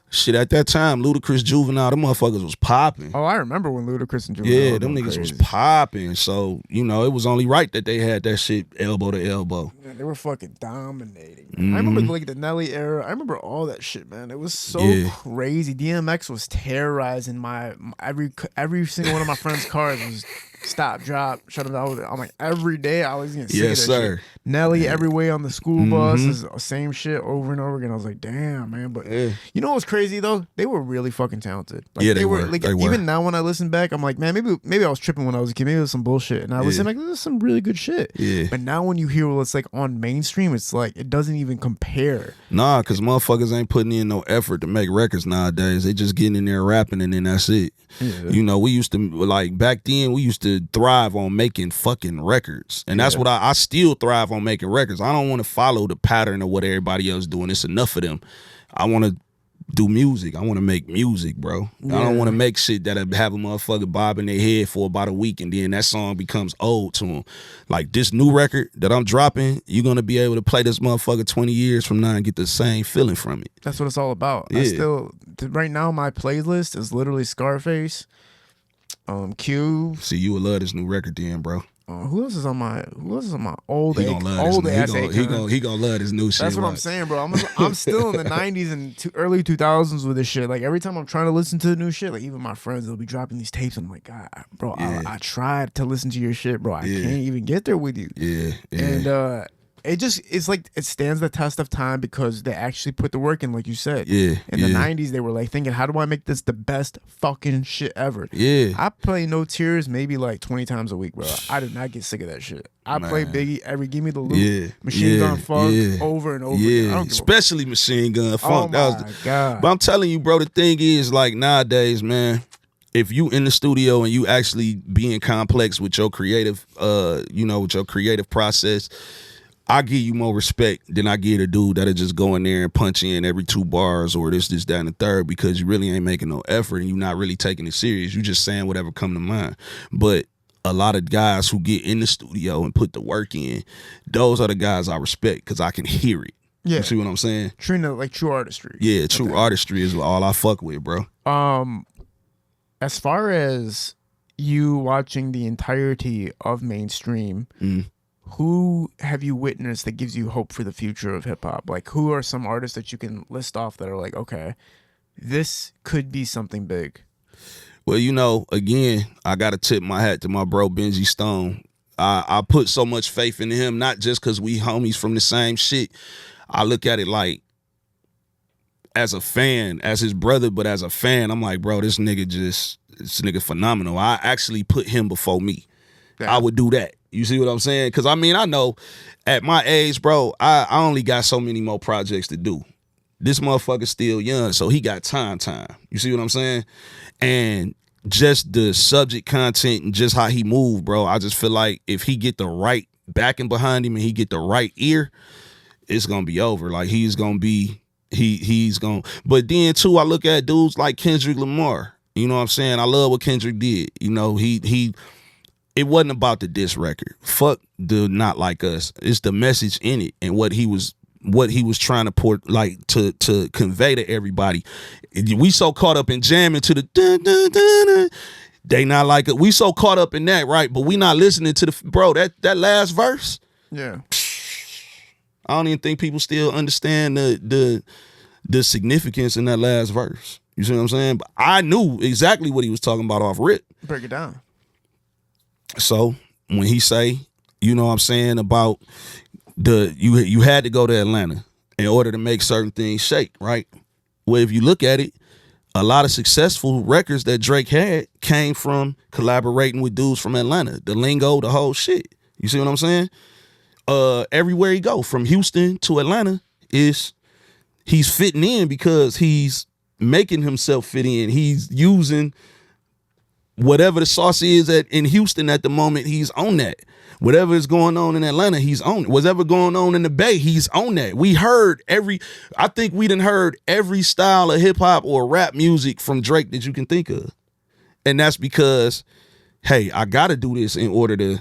shit, at that time, Ludacris, Juvenile, them motherfuckers was popping. Oh, I remember when Ludacris and Juvenile. Yeah, them niggas was popping. So, you know, it was only right that they had that shit elbow to elbow. Yeah, they were fucking dominating. Mm-hmm. I remember like the Nelly era. I remember all that shit, man. It was so Yeah. crazy. DMX was terrorizing my every single one of my friends' cars was stop, drop, shut them down. I'm like every day I was getting sick Yes, of that sir. shit. Nelly every way on the school bus Mhm. is the same shit over and over again. I was like, damn, man. But Yeah. you know what's crazy though? They were really fucking talented. Like, Yeah, they were. Like They were. even now when I listen back, I'm like, man, maybe I was tripping when I was a kid. Maybe it was some bullshit. And I listen like, this is some really good shit. Yeah. But now when you hear what's like on mainstream, it's like it doesn't even compare. Nah, because motherfuckers ain't putting in no effort to make records nowadays. They just getting in there rapping and then that's it. Yeah. You know, we used to, like, back then, we used to thrive on making fucking records. And that's what I still thrive on making records. I don't want to follow the pattern of what everybody else doing. It's enough of them. I want to do music. I want to make music, bro. I don't want to make shit that'll have a motherfucker bobbing their head for about a week and then that song becomes old to them. Like this new record that I'm dropping, you're going to be able to play this motherfucker 20 years from now and get the same feeling from it. That's what it's all about. Yeah. Right now my playlist is literally Scarface, Q. See, you would love this new record then, bro. Who else is on my old He gonna love this. Akon? He gonna love this new shit. That's what I'm saying, bro. I'm still in the 90s and early 2000s with this shit. Like every time I'm trying to listen to the new shit, like even my friends, they'll be dropping these tapes. And I'm like, God, bro, I tried to listen to your shit, bro. I can't even get there with you. Yeah. And it's like it stands the test of time because they actually put the work in, like you said. Yeah. In the 90s, they were like thinking, how do I make this the best fucking shit ever? Yeah. I play No Tears maybe like 20 times a week, bro. I did not get sick of that shit. I play Biggie Give Me the Loot, Machine Gun Funk over and over again. I don't give Especially Machine Gun Funk. Oh my God. But I'm telling you, bro, the thing is, like, nowadays, man, if you in the studio and you actually being complex with your creative, with your creative process, I give you more respect than I give a dude that'll just go in there and punch in every 2 bars or this, that, and the third, because you really ain't making no effort and you're not really taking it serious. You just saying whatever come to mind. But a lot of guys who get in the studio and put the work in, those are the guys I respect because I can hear it. Yeah. You see what I'm saying? True artistry. Yeah, true artistry is all I fuck with, bro. As far as you watching the entirety of mainstream, who have you witnessed that gives you hope for the future of hip hop? Like, who are some artists that you can list off that are like, okay, this could be something big? Well, again, I got to tip my hat to my bro, Benji Stone. I put so much faith in him, not just because we homies from the same shit. I look at it like, as a fan, as his brother, but as a fan, I'm like, bro, this nigga phenomenal. I actually put him before me. Yeah. I would do that. You see what I'm saying? Because, I mean, I know at my age, bro, I only got so many more projects to do. This motherfucker's still young, so he got time. You see what I'm saying? And just the subject content and just how he moved, bro, I just feel like if he get the right backing behind him and he get the right ear, it's going to be over. Like, he's going to be, he's going to. But then, too, I look at dudes like Kendrick Lamar. You know what I'm saying? I love what Kendrick did. You know, it wasn't about the diss record. Fuck the Not Like Us. It's the message in it and what he was trying to to convey to everybody. We so caught up in jamming to the dun, dun, dun, dun. They not like it. We so caught up in that, right? But we not listening to that last verse. Yeah. I don't even think people still understand the significance in that last verse. You see what I'm saying? But I knew exactly what he was talking about off rip. Break it down. So when he say, you know what I'm saying, about you had to go to Atlanta in order to make certain things shake, right? Well, if you look at it, a lot of successful records that Drake had came from collaborating with dudes from Atlanta. The lingo, the whole shit. You see what I'm saying? Everywhere he go, from Houston to Atlanta, he's fitting in because he's making himself fit in. He's using whatever the sauce is in Houston at the moment, he's on that. Whatever is going on in Atlanta, he's on it. Whatever going on in the Bay, he's on that. I think we done heard every style of hip hop or rap music from Drake that you can think of. And that's because, hey, I got to do this in order to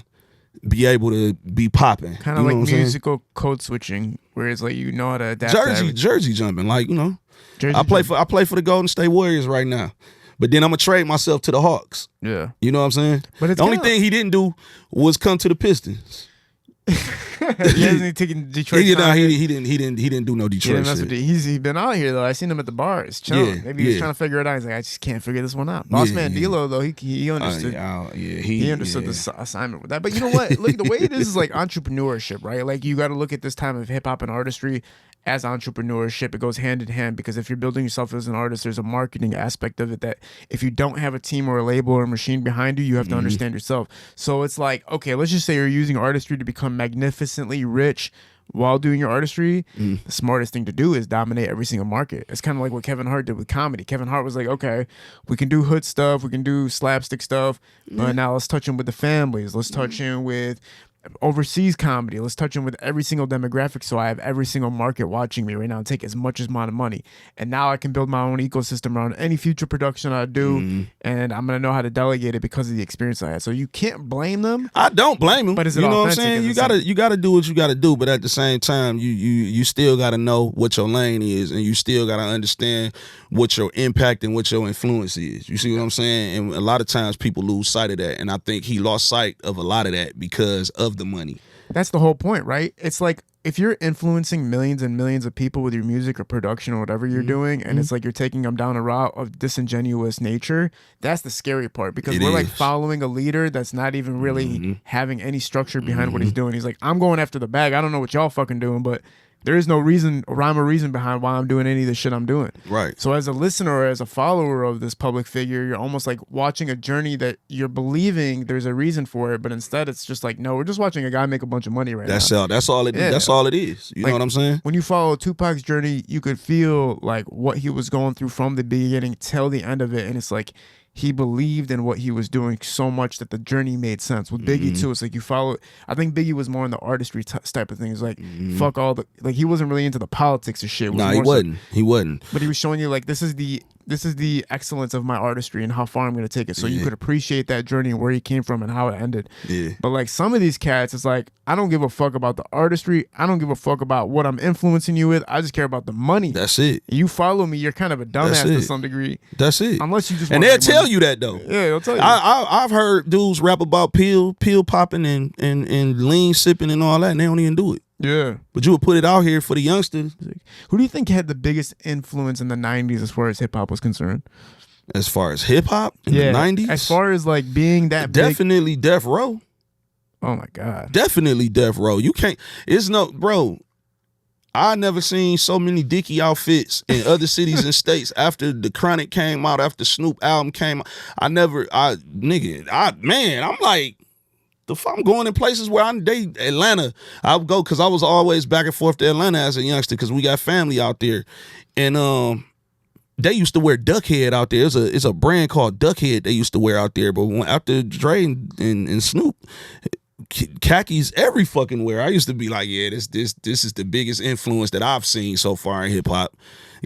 be able to be popping. Kind of like musical code switching, where it's like you know how to adapt. Jersey jumping, like, Jersey I play for the Golden State Warriors right now. But then I'm gonna trade myself to the Hawks. Yeah. You know what I'm saying? But the only thing he didn't do was come to the Pistons. He hasn't taken Detroit. He didn't do no Detroit shit. He's been out here though. I seen him at the bars chilling. Yeah, Maybe he's trying to figure it out. He's like, I just can't figure this one out. Boss man D-Lo though, he understood. He understood the assignment with that. But you know what? Look, the way it is like entrepreneurship, right? Like you got to look at this time of hip hop and artistry as entrepreneurship. It goes hand in hand because if you're building yourself as an artist, there's a marketing aspect of it that if you don't have a team or a label or a machine behind you, you have to understand yourself. So it's like, okay, let's just say you're using artistry to become magnificently rich while doing your artistry. The smartest thing to do is dominate every single market. It's kind of like what Kevin Hart did with comedy. Kevin Hart was like, okay, we can do hood stuff, we can do slapstick stuff, but now let's touch him with the families. Let's touch him with overseas comedy. Let's touch him with every single demographic, so I have every single market watching me right now and take as much amount of money. And now I can build my own ecosystem around any future production I do, and I'm gonna know how to delegate it because of the experience I had. So you can't blame them. I don't blame them. But is it you know authentic? what I'm saying? You gotta do what you gotta do, but at the same time, you still gotta know what your lane is, and you still gotta understand what your impact and what your influence is. You see what I'm saying? And a lot of times people lose sight of that, and I think he lost sight of a lot of that because of the money. That's the whole point, right? It's like if you're influencing millions and millions of people with your music or production or whatever you're doing, and it's like you're taking them down a route of disingenuous nature, that's the scary part because we're like following a leader that's not even really having any structure behind what he's doing. He's like, I'm going after the bag. I don't know what y'all fucking doing, but there is no reason, rhyme or reason behind why I'm doing any of the shit I'm doing. Right. So as a listener or as a follower of this public figure, you're almost like watching a journey that you're believing there's a reason for it, but instead it's just like, no, we're just watching a guy make a bunch of money right now. That's all it is. That's all it is. You know what I'm saying? When you follow Tupac's journey, you could feel like what he was going through from the beginning till the end of it, and it's like he believed in what he was doing so much that the journey made sense. With Biggie too, it's like you follow. I think Biggie was more in the artistry type of things. Like fuck all the like he wasn't really into the politics of shit. No, he wasn't. He wasn't. But he was showing you like this is the excellence of my artistry and how far I'm gonna take it. So you could appreciate that journey and where he came from and how it ended. Yeah. But like some of these cats, it's like I don't give a fuck about the artistry. I don't give a fuck about what I'm influencing you with. I just care about the money. That's it. You follow me, you're kind of a dumbass to some degree. That's it. Unless you just and they'll tell you that though. Yeah, they'll tell you. I've heard dudes rap about pill popping and lean sipping and all that, and they don't even do it. Yeah. But you would put it out here for the youngsters. Who do you think had the biggest influence in the 90s as far as hip hop was concerned? As far as hip hop in the 90s? As far as like being that definitely big. Death Row. Oh my God. Definitely Death Row. You can't, it's no, bro. I never seen so many Dickie outfits in other cities and states after the Chronic came out, after Snoop album came out. I'm like, I'm going in places where Atlanta. I would go because I was always back and forth to Atlanta as a youngster because we got family out there, and they used to wear Duckhead out there. It's a brand called Duckhead they used to wear out there. But after Dre and Snoop, khakis every fucking wear. I used to be like, yeah, this is the biggest influence that I've seen so far in hip hop.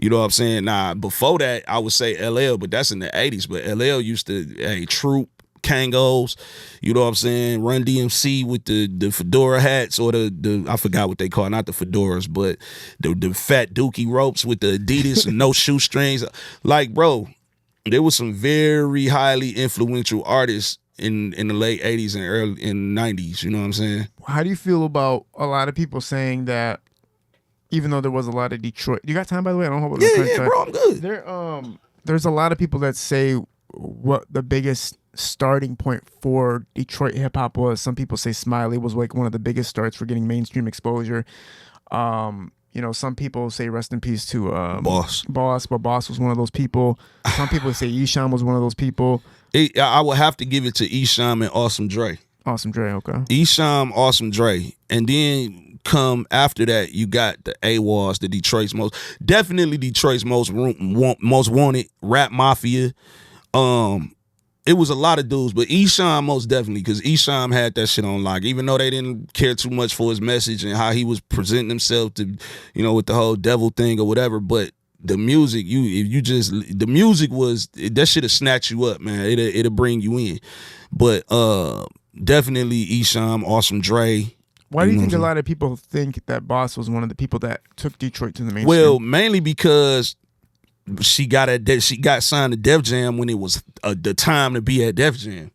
You know what I'm saying? Nah, before that I would say LL, but that's in the 80s. But LL used to Troop. Kangos, you know what I'm saying? Run DMC with the fedora hats or the I forgot what they call it, not the fedoras, but the fat dookie ropes with the Adidas and no shoestrings. Like, bro, there was some very highly influential artists in the late 80s and early in the 90s, you know what I'm saying? How do you feel about a lot of people saying that even though there was a lot of Detroit, you got time by the way? I don't know. Yeah, bro, I'm good. There's a lot of people that say what the biggest starting point for Detroit hip hop was. Some people say Smiley was like one of the biggest starts for getting mainstream exposure. Some people say rest in peace to Boss, but Boss was one of those people. Some people say Esham was one of those people. I would have to give it to Esham and Awesome Dre. Awesome Dre, okay. Esham, Awesome Dre, and then come after that, you got the AWALs, the Detroit's most wanted rap mafia. it was a lot of dudes, but Esham most definitely, because Esham had that shit on lock. Even though they didn't care too much for his message and how he was presenting himself to, with the whole devil thing or whatever. But the music, the music was, that shit'll snatch you up, man. It'll bring you in. But definitely Esham, Awesome Dre. Why do you think a lot of people think that Boss was one of the people that took Detroit to the mainstream? Well, mainly because she got signed to Def Jam when it was the time to be at Def Jam.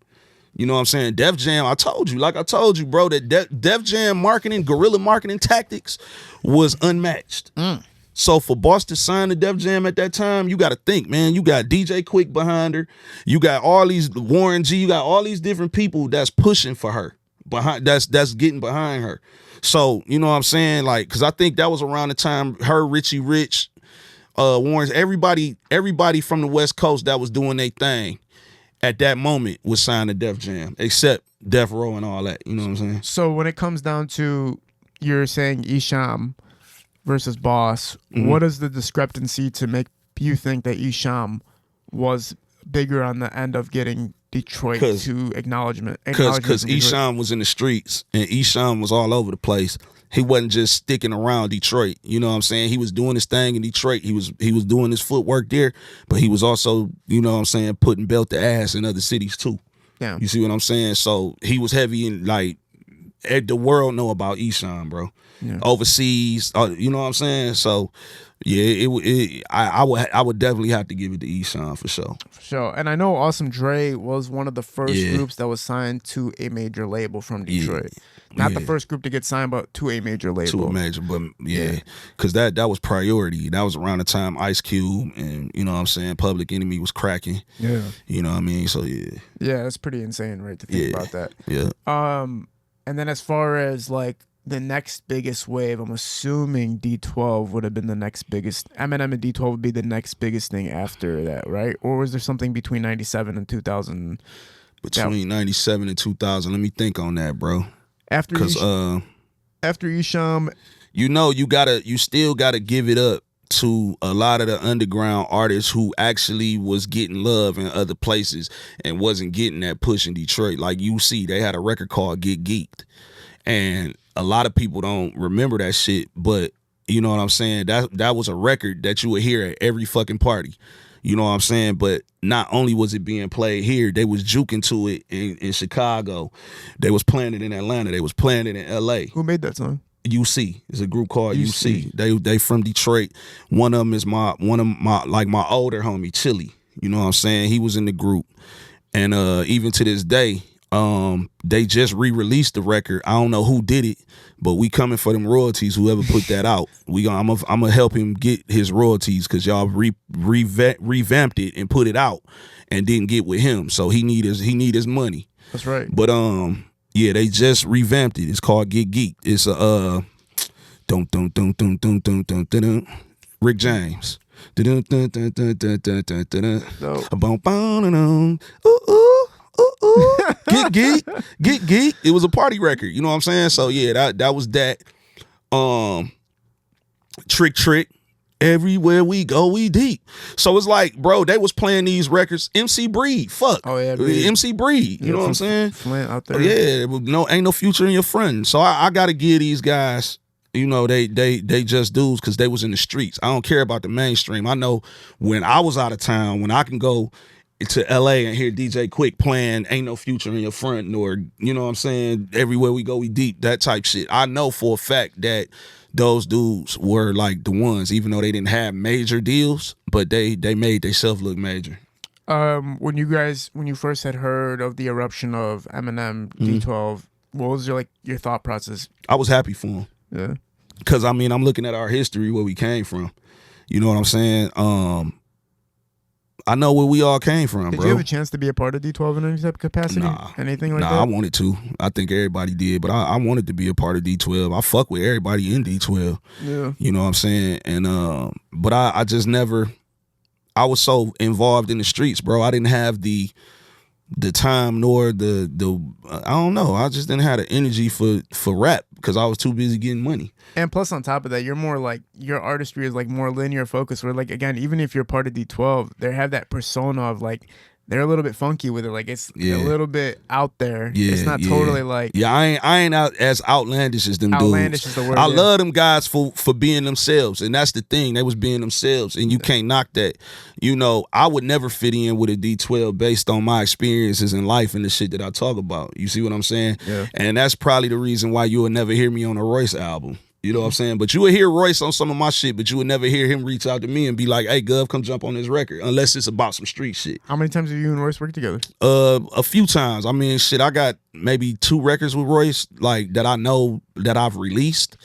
You know what I'm saying? Def Jam, I told you, bro, that Def Jam marketing, guerrilla marketing tactics was unmatched. So for Boss to sign to Def Jam at that time, you got to think, man, you got DJ Quick behind her. You got all these, Warren G, you got all these different people that's pushing for her, that's getting behind her. So, you know what I'm saying? Like, because I think that was around the time her, Richie Rich, Warren's, everybody from the West Coast that was doing their thing at that moment was signed to Def Jam, except Death Row and all that. You know what I'm saying? So when it comes down to, you're saying Esham versus Boss, what is the discrepancy to make you think that Esham was bigger on the end of getting Detroit to acknowledgement? Because Esham was in the streets and Esham was all over the place. He wasn't just sticking around Detroit. You know what I'm saying? He was doing his thing in Detroit. He was doing his footwork there, but he was also, you know what I'm saying, putting belt to ass in other cities too. Yeah. You see what I'm saying? So he was heavy in, like, the world know about Esham, bro. Yeah. Overseas, you know what I'm saying? So yeah, I would definitely have to give it to Esham for sure. For sure. And I know Awesome Dre was one of the first groups that was signed to a major label from Detroit. Not the first group to get signed, but to a major label. To a major, but because that was priority. That was around the time Ice Cube and, you know what I'm saying, Public Enemy was cracking. Yeah. You know what I mean? So yeah. Yeah, that's pretty insane, right, to think about that. Yeah. And then as far as like the next biggest wave, I'm assuming D12 would have been the next biggest. Eminem and D12 would be the next biggest thing after that, right? Or was there something between 97 and 2000? Between 97 and 2000, let me think on that, bro. After Esham, you still gotta give it up to a lot of the underground artists who actually was getting love in other places and wasn't getting that push in Detroit. Like UC, they had a record called Get Geeked, and a lot of people don't remember that shit, but you know what I'm saying? That was a record that you would hear at every fucking party. You know what I'm saying? But not only was it being played here, they was juking to it in Chicago. They was playing it in Atlanta. They was playing it in LA. Who made that song? UC. It's a group called UC. They from Detroit. One of them is my older homie, Chili. You know what I'm saying? He was in the group. And even to this day, they just re-released the record. I don't know who did it, but we coming for them royalties. Whoever put that out, I'm gonna help him get his royalties because y'all revamped it and put it out and didn't get with him. So he need his money. That's right. But yeah, they just revamped it. It's called Get Geeked. It's a Rick James. Get geek. It was a party record. You know what I'm saying? So yeah, that was that. Trick. Everywhere we go, we deep. So it's like, bro, they was playing these records. MC Breed, fuck. Oh yeah, Breed. MC Breed. You know what I'm saying? Flint out there. Yeah, ain't no future in your friend. So I gotta give these guys, you know, they just dudes because they was in the streets. I don't care about the mainstream. I know when I was out of town, when I can go to LA and hear DJ Quick playing Ain't No Future in Your Front, or, you know what I'm saying, Everywhere We Go We Deep, that type shit. I know for a fact that those dudes were like the ones, even though they didn't have major deals, but they made themselves look major. When you first had heard of the eruption of Eminem, D12, what was your thought process? I was happy for him. Yeah. Because, I mean, I'm looking at our history, where we came from. You know what I'm saying? I know where we all came from, Did bro. you have a chance to be a part of D12 in any type of capacity? Nah. Anything like that? Nah, I wanted to. I think everybody did, but I wanted to be a part of D12. I fuck with everybody in D12. Yeah. You know what I'm saying? And but I just never, I was so involved in the streets, bro. I didn't have the time nor the I don't know. I just didn't have the energy for rap because I was too busy getting money. And plus on top of that, you're more like, your artistry is like more linear focused, where like, again, even if you're part of D12, they have that persona of like they're a little bit funky with it. Like it's a little bit out there. Yeah, it's not totally like I ain't out as outlandish as them outlandish dudes. is the word. I love them guys for being themselves, and that's the thing. They was being themselves, and you can't knock that. You know, I would never fit in with a D12 based on my experiences in life and the shit that I talk about. You see what I'm saying? Yeah. And that's probably the reason why you will never hear me on a Royce album. You know what I'm saying? But you would hear Royce on some of my shit, but you would never hear him reach out to me and be like, hey, Gov, come jump on this record, unless it's about some street shit. How many times have you and Royce worked together? A few times. I mean, shit, I got maybe 2 records with Royce, like, that I know that I've released.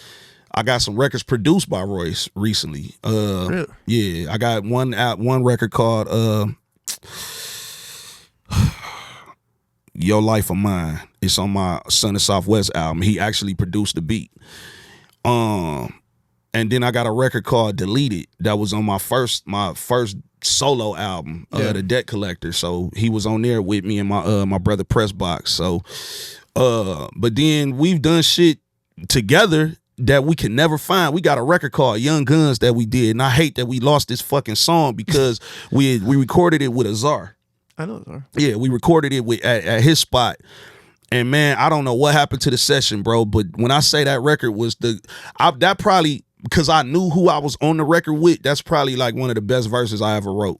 I got some records produced by Royce recently. Really? Yeah, I got one record called Your Life of Mine. It's on my Son of Southwest album. He actually produced the beat. And then I got a record called Deleted that was on my first solo album, The Debt Collector. So he was on there with me and my brother Pressbox. So but then we've done shit together that we can never find. We got a record called Young Guns that we did, and I hate that we lost this fucking song because we recorded it with Azar. I know Azar. Yeah, we recorded it at his spot. And man, I don't know what happened to the session, bro. But when I say that record was that probably, because I knew who I was on the record with, that's probably like one of the best verses I ever wrote.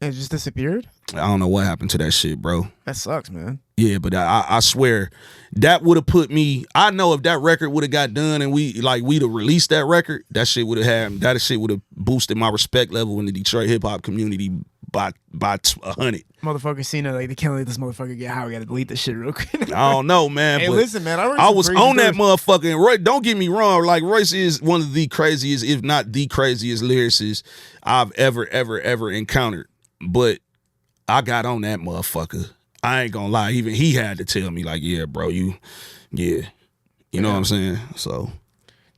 It just disappeared? I don't know what happened to that shit, bro. That sucks, man. Yeah, but I swear that would have put me. I know if that record would have got done and we'd have released that record, that shit would have boosted my respect level in the Detroit hip hop community by 100. Motherfuckers seen it like they can't let this motherfucker get high. We gotta delete this shit real quick. I don't know, man. Hey, but listen, man. I was on that motherfucker. And Roy, don't get me wrong. Like, Royce is one of the craziest, if not the craziest, lyricists I've ever encountered. But I got on that motherfucker. I ain't gonna lie. Even he had to tell me, like, yeah, bro, you know what I'm saying? So,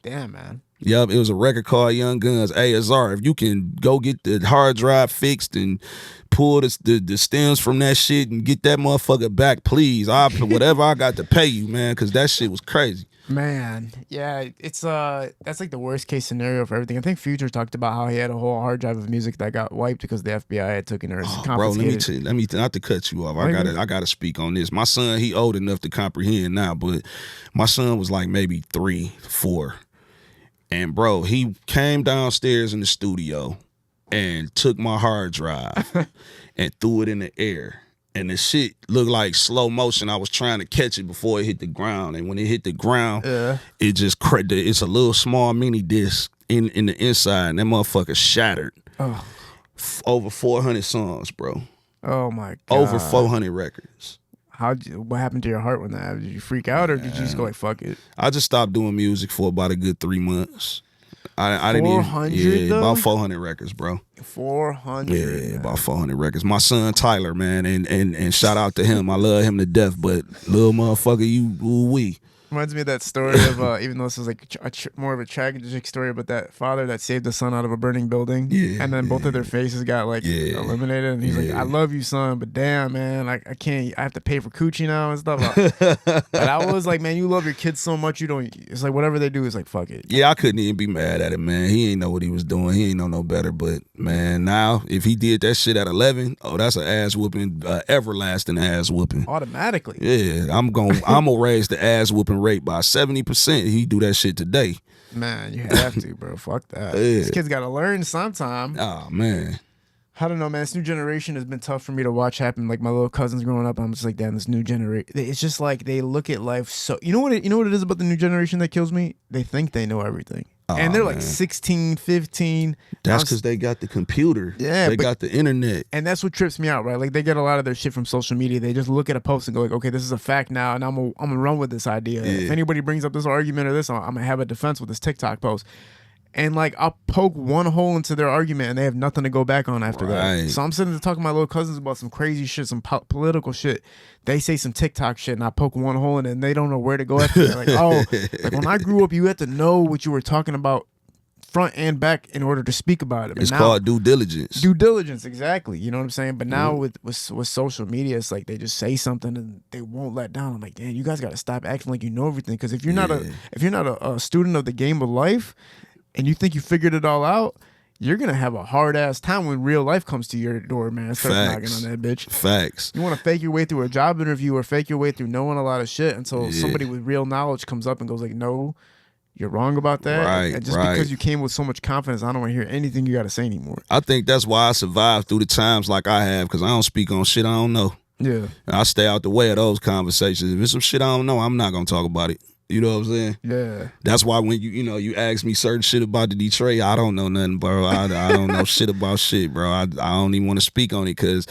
damn, man. Yep, it was a record called Young Guns. Hey, Azar, if you can go get the hard drive fixed and pull the stems from that shit and get that motherfucker back, please. I'll put whatever I got to pay you, man, because that shit was crazy. Man, yeah, it's that's like the worst case scenario for everything. I think Future talked about how he had a whole hard drive of music that got wiped because the FBI had taken her. Bro, let me not to cut you off. I gotta speak on this. My son, he old enough to comprehend now, but my son was like maybe 3, 4. And bro, he came downstairs in the studio and took my hard drive and threw it in the air. And the shit looked like slow motion. I was trying to catch it before it hit the ground. And when it hit the ground, it just cracked. It's a little small mini disc in the inside. And that motherfucker shattered. Oh. Over 400 songs, bro. Oh my God. Over 400 records. What happened to your heart when that happened? Did you freak out or did you just go like, fuck it? I just stopped doing music for about a good 3 months. I didn't even. 400 though? About 400 records, bro. 400. Yeah, about 400 records. My son Tyler, man, and shout out to him. I love him to death, but little motherfucker, we. Reminds me of that story of, even though this is like more of a tragic story, but that father that saved the son out of a burning building. Yeah. And then both of their faces got like eliminated. And he's like, I love you, son, but damn, man, I can't, I have to pay for coochie now and stuff. But I was like, man, you love your kids so much, you don't, it's like whatever they do is like, fuck it. Yeah, I couldn't even be mad at him, man. He ain't know what he was doing. He ain't know no better. But, man, now, if he did that shit at 11, oh, that's an ass whooping, everlasting ass whooping. Automatically. Yeah, I'm gonna raise the ass whooping rate by 70%. He do that shit today. Man, you have to, bro. Fuck that. Yeah. These kids got to learn sometime. Oh, man. I don't know, man. This new generation has been tough for me to watch happen. Like my little cousins growing up, I'm just like, damn, this new generation. It's just like they look at life so. You know what it is about the new generation that kills me? They think they know everything. And they're like 16, 15. That's because they got the computer. Yeah. They got the internet. And that's what trips me out, right? Like they get a lot of their shit from social media. They just look at a post and go like, okay, this is a fact now, and I'm gonna run with this idea. Yeah. If anybody brings up this argument or this, I'm gonna have a defense with this TikTok post. And like I'll poke one hole into their argument and they have nothing to go back on after that. So I'm sitting there talking to my little cousins about some crazy shit, some political shit. They say some TikTok shit and I poke one hole in it and they don't know where to go after that. Like, oh, like when I grew up, you had to know what you were talking about front and back in order to speak about it. But it's now, called due diligence. Due diligence, exactly. You know what I'm saying? But now with social media, it's like they just say something and they won't let down. I'm like, damn, you guys got to stop acting like you know everything. Because if you're not a student of the game of life, and you think you figured it all out, you're gonna have a hard ass time when real life comes to your door, man. Start knocking on that bitch. Facts. You want to fake your way through a job interview or fake your way through knowing a lot of shit until somebody with real knowledge comes up and goes like, no, you're wrong about that. Right, and just because you came with so much confidence, I don't want to hear anything you got to say anymore. I think that's why I survived through the times like I have, because I don't speak on shit I don't know. Yeah. I stay out the way of those conversations. If it's some shit I don't know, I'm not gonna talk about it. You know what I'm saying? Yeah. That's why when you ask me certain shit about the Detroit, I don't know nothing, bro. I don't know shit about shit, bro. I don't even want to speak on it because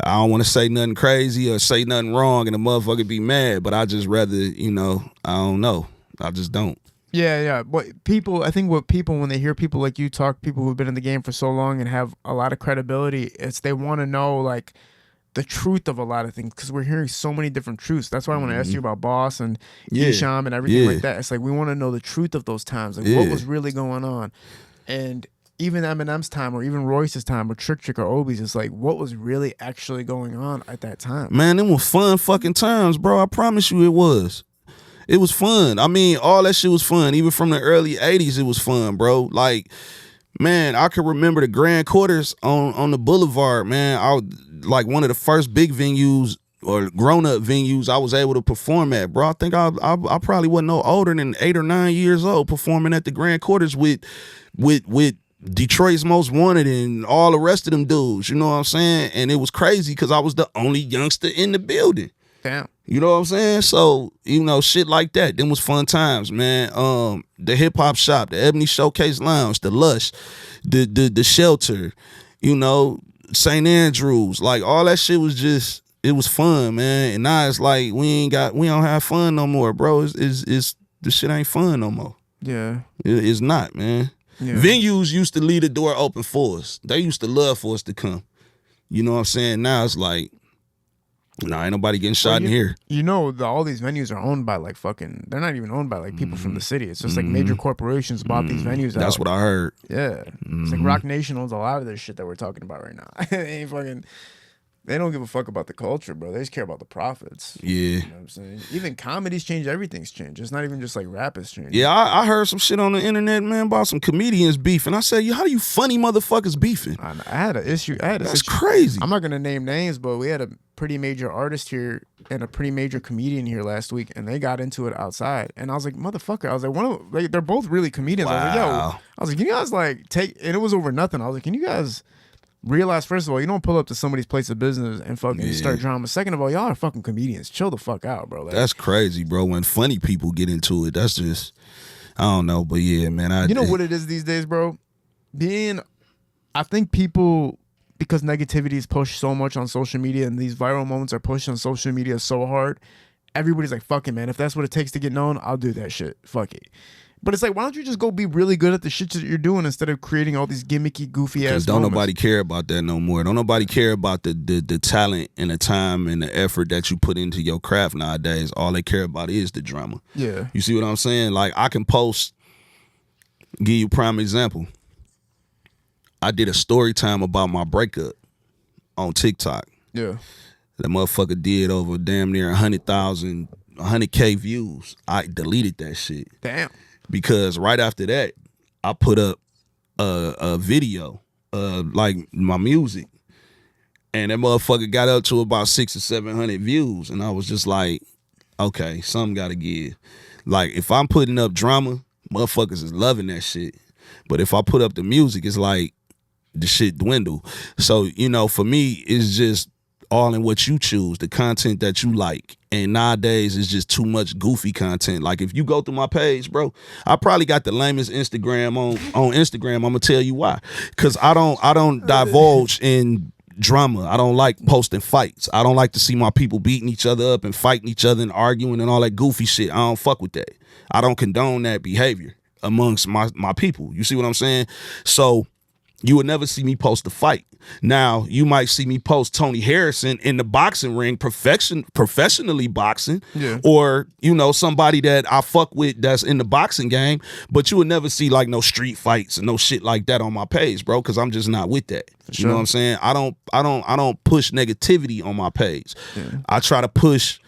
I don't want to say nothing crazy or say nothing wrong and the motherfucker be mad. But I just rather, I don't know. I just don't. Yeah. But I think what people, when they hear people like you talk, people who've been in the game for so long and have a lot of credibility, it's they want to know, like, the truth of a lot of things, because we're hearing so many different truths. That's why I want to ask you about Boss and Isham and everything like that. It's like we want to know the truth of those times, like what was really going on. And even Eminem's time, or even Royce's time, or Trick Trick or Obi's, it's like what was really actually going on at that time. Man, them were fun fucking times, bro. I promise you it was. It was fun. I mean, all that shit was fun. Even from the early 80s, it was fun, bro. Like, man, I can remember the Grand Quarters on the Boulevard, man. Like one of the first big venues or grown-up venues I was able to perform at, bro. I think I probably wasn't no older than 8 or 9 years old performing at the Grand Quarters with Detroit's Most Wanted and all the rest of them dudes, you know what I'm saying? And it was crazy because I was the only youngster in the building. Damn. You know what I'm saying? So, shit like that. Them was fun times, man. The Hip Hop Shop, the Ebony Showcase Lounge, the Lush, the Shelter, St. Andrews, like all that shit was just, it was fun, man. And now it's like we don't have fun no more, bro. It's the shit ain't fun no more. Yeah. It's not, man. Yeah. Venues used to leave the door open for us. They used to love for us to come. You know what I'm saying? Now it's like, nah, ain't nobody getting shot in here. All these venues are owned by they're not even owned by like people from the city. It's just like major corporations bought these venues out. That's what I heard. Yeah. It's like Rock Nation owns a lot of this shit that we're talking about right now. They don't give a fuck about the culture, bro. They just care about the profits. Yeah. You know what I'm saying? Even comedy's changed, everything's changed. It's not even just like rap has changed. Yeah, I heard some shit on the internet, man, about some comedians beefing. I said, how do you funny motherfuckers beefing? I had an issue. That's crazy. I'm not gonna name names, but we had a pretty major artist here and a pretty major comedian here last week, and they got into it outside. And I was like, motherfucker. I was like, they're both really comedians. Wow. I was like, can you guys like take? And it was over nothing. I was like, can you guys realize, first of all, you don't pull up to somebody's place of business and fucking start drama. Second of all, y'all are fucking comedians. Chill the fuck out, bro. Like, that's crazy, bro. When funny people get into it, that's just, I don't know. But yeah, man. You know what it is these days, bro? I think people, because negativity is pushed so much on social media and these viral moments are pushed on social media so hard, everybody's like, fuck it, man. If that's what it takes to get known, I'll do that shit. Fuck it. But it's like, why don't you just go be really good at the shit that you're doing instead of creating all these gimmicky, goofy ass don't moments? Nobody care about that no more. Don't nobody care about the talent and the time and the effort that you put into your craft nowadays. All they care about is the drama. Yeah. You see what I'm saying? Like, I can give you a prime example. I did a story time about my breakup on TikTok. Yeah. That motherfucker did over damn near 100,000, 100K views. I deleted that shit. Damn. Because right after that, I put up a video, like my music, and that motherfucker got up to about 600 or 700 views, and I was just like, okay, something gotta give. Like, if I'm putting up drama, motherfuckers is loving that shit. But if I put up the music, it's like the shit dwindle. So, for me, it's just all in what you choose, the content that you like. And nowadays it's just too much goofy content. Like, if you go through my page, bro, I probably got the lamest Instagram on Instagram. I'm gonna tell you why. Cause I don't divulge in drama. I don't like posting fights. I don't like to see my people beating each other up and fighting each other and arguing and all that goofy shit. I don't fuck with that. I don't condone that behavior amongst my people. You see what I'm saying? So you would never see me post a fight. Now, you might see me post Tony Harrison in the boxing ring, professionally boxing, or, somebody that I fuck with that's in the boxing game, but you would never see like no street fights and no shit like that on my page, bro, because I'm just not with that. You know what I'm saying? I don't push negativity on my page. Yeah. I try to push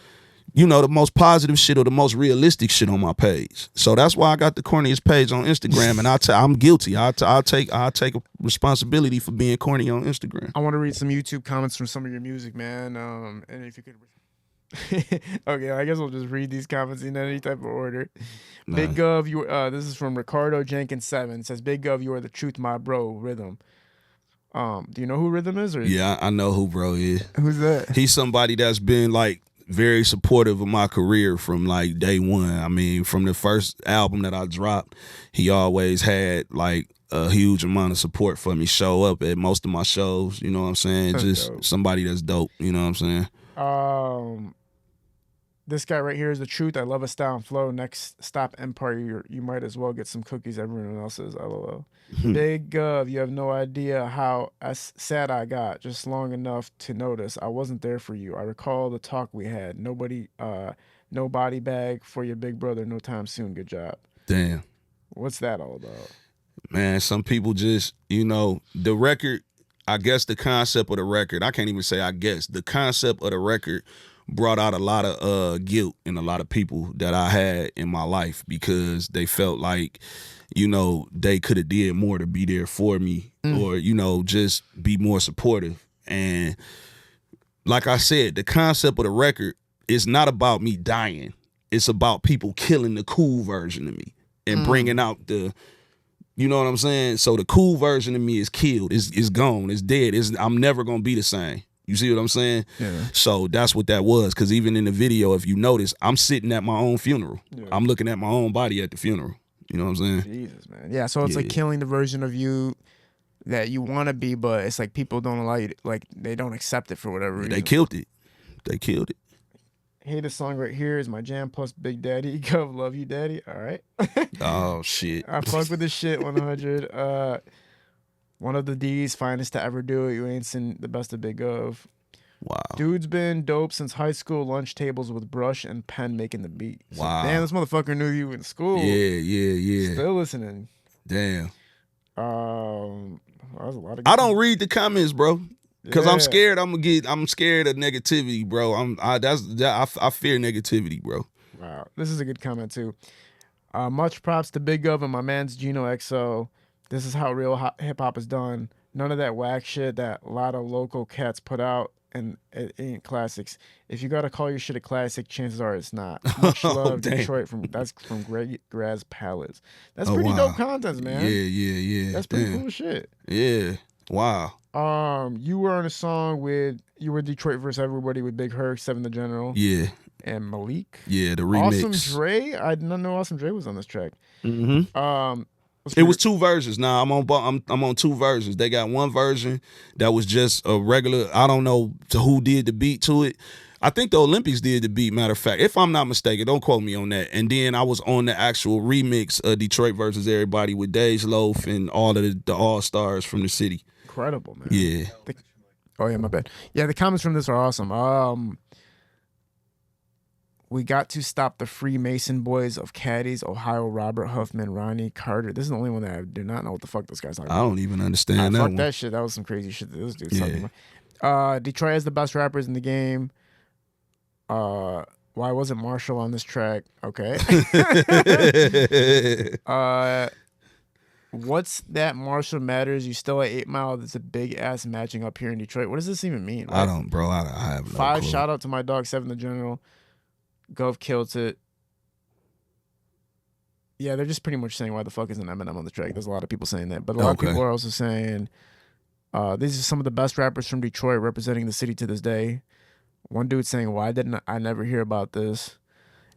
the most positive shit or the most realistic shit on my page. So that's why I got the corniest page on Instagram, and I'm guilty. I'll take responsibility for being corny on Instagram. I want to read some YouTube comments from some of your music, man. And if you could. Okay, I guess I'll just read these comments in any type of order. Nice. Big Gov, you. This is from Ricardo Jenkins 7. It says, "Big Gov, you are the truth, my bro." Rhythm. Do you know who Rhythm is? Or Yeah, I know who bro is. who's that? He's somebody that's been like very supportive of my career from like day one. I mean, from the first album that I dropped, he always had like a huge amount of support for me. Show up at most of my shows. You know what I'm saying? That's Just dope. somebody that's dope. You know what I'm saying? This guy right here is the truth. I love a style and flow. Next stop, Empire. You might as well get some cookies. Everyone else is LOL. Big Gov, you have no idea how sad I got. Just long enough to notice I wasn't there for you. I recall the talk we had. Nobody, no body bag for your big brother. No time soon. Good job. Damn. What's that all about? Man, some people just, the record, I guess the concept of the record, I can't even say I guess, the concept of the record brought out a lot of guilt in a lot of people that I had in my life because they felt like, they could have did more to be there for me or, just be more supportive. And like I said, the concept of the record is not about me dying. It's about people killing the cool version of me and bringing out the, you know what I'm saying? So the cool version of me is killed. It's gone. It's dead. I'm never going to be the same. You see what I'm saying? Yeah. So that's what that was. Because even in the video, if you notice, I'm sitting at my own funeral. Yeah. I'm looking at my own body at the funeral. You know what I'm saying? Jesus, man. Yeah, so it's like killing the version of you that you want to be, but it's like people don't allow you to, like, they don't accept it for whatever reason. They killed it. They killed it. Hey, this song right here is my jam plus Big Daddy. Gov, love you, Daddy. All right. Oh, shit. I fuck with this shit 100. One of the D's finest to ever do it. You ain't seen the best of Big Gov. Wow. Dude's been dope since high school lunch tables with brush and pen making the beat. So, Wow. damn, this motherfucker knew you in school. Yeah. Still listening. Damn. That was a lot of. I don't read the comments, bro. Because Yeah. I'm scared. I'm scared of negativity, bro. I fear negativity, bro. Wow, this is a good comment too. Much props to Big Gov and my man's Gino XO. This is how real hip hop is done. None of that whack shit that a lot of local cats put out, and it ain't classics. If you gotta call your shit a classic, chances are it's not. Much love, damn. Detroit. That's from Graz Palace. That's Oh, pretty wow. dope content, man. Yeah. That's pretty Damn. cool shit. Yeah. Wow. You were on a song you were Detroit versus Everybody with Big Herc, Seven the General, Yeah. and Malik. Yeah, the remix. Awesome Dre. I did not know Awesome Dre was on this track. Mm-hmm. It was two versions. Now I'm on two versions. They got one version that was just a regular. I don't know who did the beat to it. I think the Olympics did the beat. Matter of fact, if I'm not mistaken, don't quote me on that. And then I was on the actual remix of Detroit versus Everybody with Dej Loaf and all of the all stars from the city. Incredible, man. Yeah. Oh yeah, my bad. Yeah, the comments from this are awesome. We got to stop the Freemason boys of Caddies, Ohio, Robert Huffman, Ronnie Carter. This is the only one that I do not know what the fuck this guy's talking I about. don't even understand that Fuck one. that shit. That was some crazy shit that this dude's Yeah. talking about. Detroit has the best rappers in the game. Why wasn't Marshall on this track? Okay. What's that Marshall matters? You still at 8 Mile. That's a big ass matching up here in Detroit. What does this even mean? I don't, bro. I have no 5, clue. shout out to my dog, 7 the General. Gov killed it. Yeah, they're just pretty much saying why the fuck isn't Eminem on the track. There's a lot of people saying that. But a lot of people are also saying these are some of the best rappers from Detroit representing the city to this day. One dude saying, why didn't I never hear about this?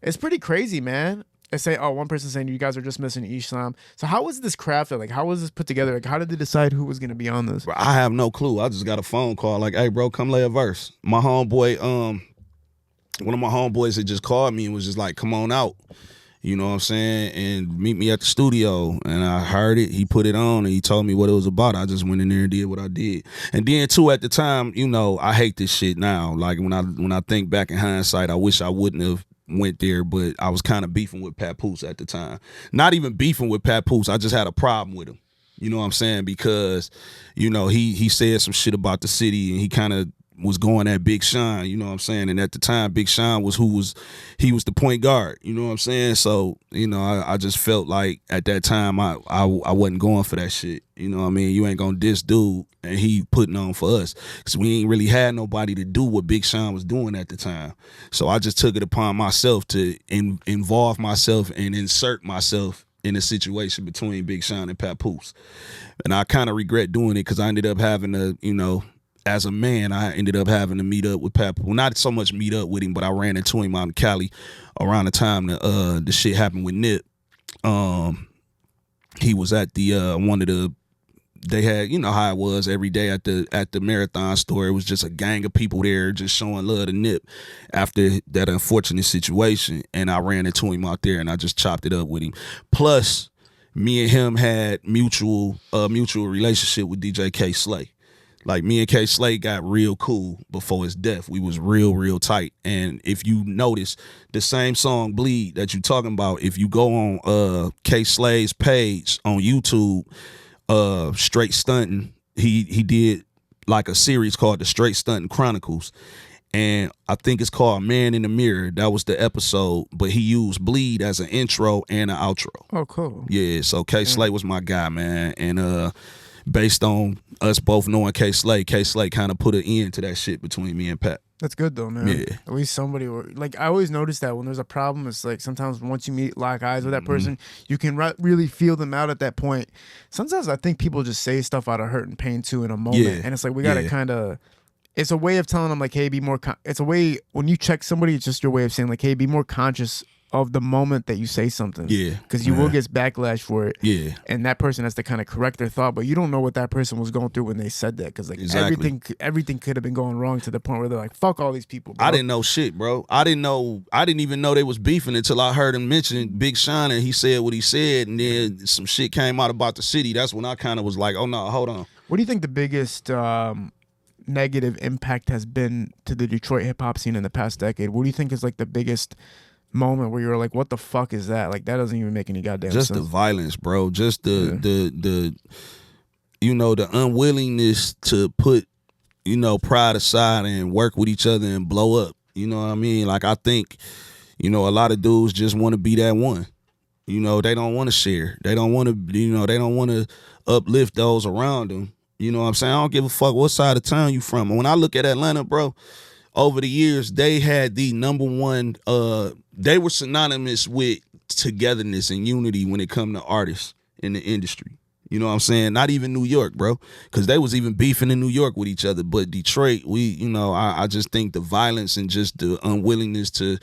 It's pretty crazy, man. They say, one person saying you guys are just missing Islam. So how was this crafted? Like, how was this put together? Like, how did they decide who was going to be on this? Bro, I have no clue. I just got a phone call like, hey, bro, come lay a verse. My homeboy, one of my homeboys had just called me and was just like, come on out. You know what I'm saying? And meet me at the studio. And I heard it. He put it on and he told me what it was about. I just went in there and did what I did. And then too, at the time, I hate this shit now. Like when I think back in hindsight, I wish I wouldn't have went there, but I was kind of beefing with Papoose at the time. Not even beefing with Papoose. I just had a problem with him. You know what I'm saying? Because, he said some shit about the city and he kind of was going at Big Sean, you know what I'm saying? And at the time, Big Sean was he was the point guard, you know what I'm saying? So, you know, I just felt like at that time I wasn't going for that shit. You know what I mean? You ain't gonna diss dude and he putting on for us. Cause we ain't really had nobody to do what Big Sean was doing at the time. So I just took it upon myself to involve myself and insert myself in a situation between Big Sean and Papoose. And I kind of regret doing it because I ended up having to, you know, as a man, I ended up having to meet up with Papoose. Well, not so much meet up with him, but I ran into him out in Cali around the time the shit happened with Nip. He was at the one of the, they had, you know how it was every day at the marathon store. It was just a gang of people there just showing love to Nip after that unfortunate situation. And I ran into him out there and I just chopped it up with him. Plus, me and him had mutual relationship with DJ K Slay. Like, me and K Slay got real cool before his death. We was real tight. And if you notice, the same song Bleed that you talking about, if you go on K Slay's page on YouTube, Straight Stunting, he did like a series called the Straight Stunting Chronicles. And I think it's called Man in the Mirror. That was the episode, but he used Bleed as an intro and an outro. Oh, cool. Yeah, so K Slay was my guy, man. And based on us both knowing K Slay kind of put an end to that shit between me and Pat. That's good though, man. Yeah. At least somebody, like, I always notice that when there's a problem, it's like sometimes once you lock eyes with that person, you can really feel them out at that point. Sometimes I think people just say stuff out of hurt and pain too in a moment. Yeah. And it's like, we got to kind of, it's a way of telling them like, hey, be more, it's a way, when you check somebody, it's just your way of saying like, hey, be more conscious of the moment that you say something. Yeah. Because you will get backlash for it. Yeah. And that person has to kind of correct their thought, but you don't know what that person was going through when they said that. Because like everything could have been going wrong to the point where they're like, fuck all these people, bro. I didn't know shit, bro. I didn't even know they was beefing until I heard him mention Big Sean and he said what he said, and then some shit came out about the city. That's when I kind of was like, oh no, hold on. What do you think the biggest negative impact has been to the Detroit hip hop scene in the past decade? What do you think is like the biggest moment where you're like, what the fuck is that? Like, that doesn't even make any goddamn sense. Just the violence, bro. Just the you know, the unwillingness to put, you know, pride aside and work with each other and blow up. You know what I mean? Like, I think, you know, a lot of dudes just want to be that one. You know, they don't want to share. They don't want to, you know, they don't want to uplift those around them. You know what I'm saying? I don't give a fuck what side of town you from. And when I look at Atlanta, bro, over the years, they had the number one, they were synonymous with togetherness and unity when it come to artists in the industry. You know what I'm saying? Not even New York, bro, because they was even beefing in New York with each other. But Detroit, I just think the violence and just the unwillingness to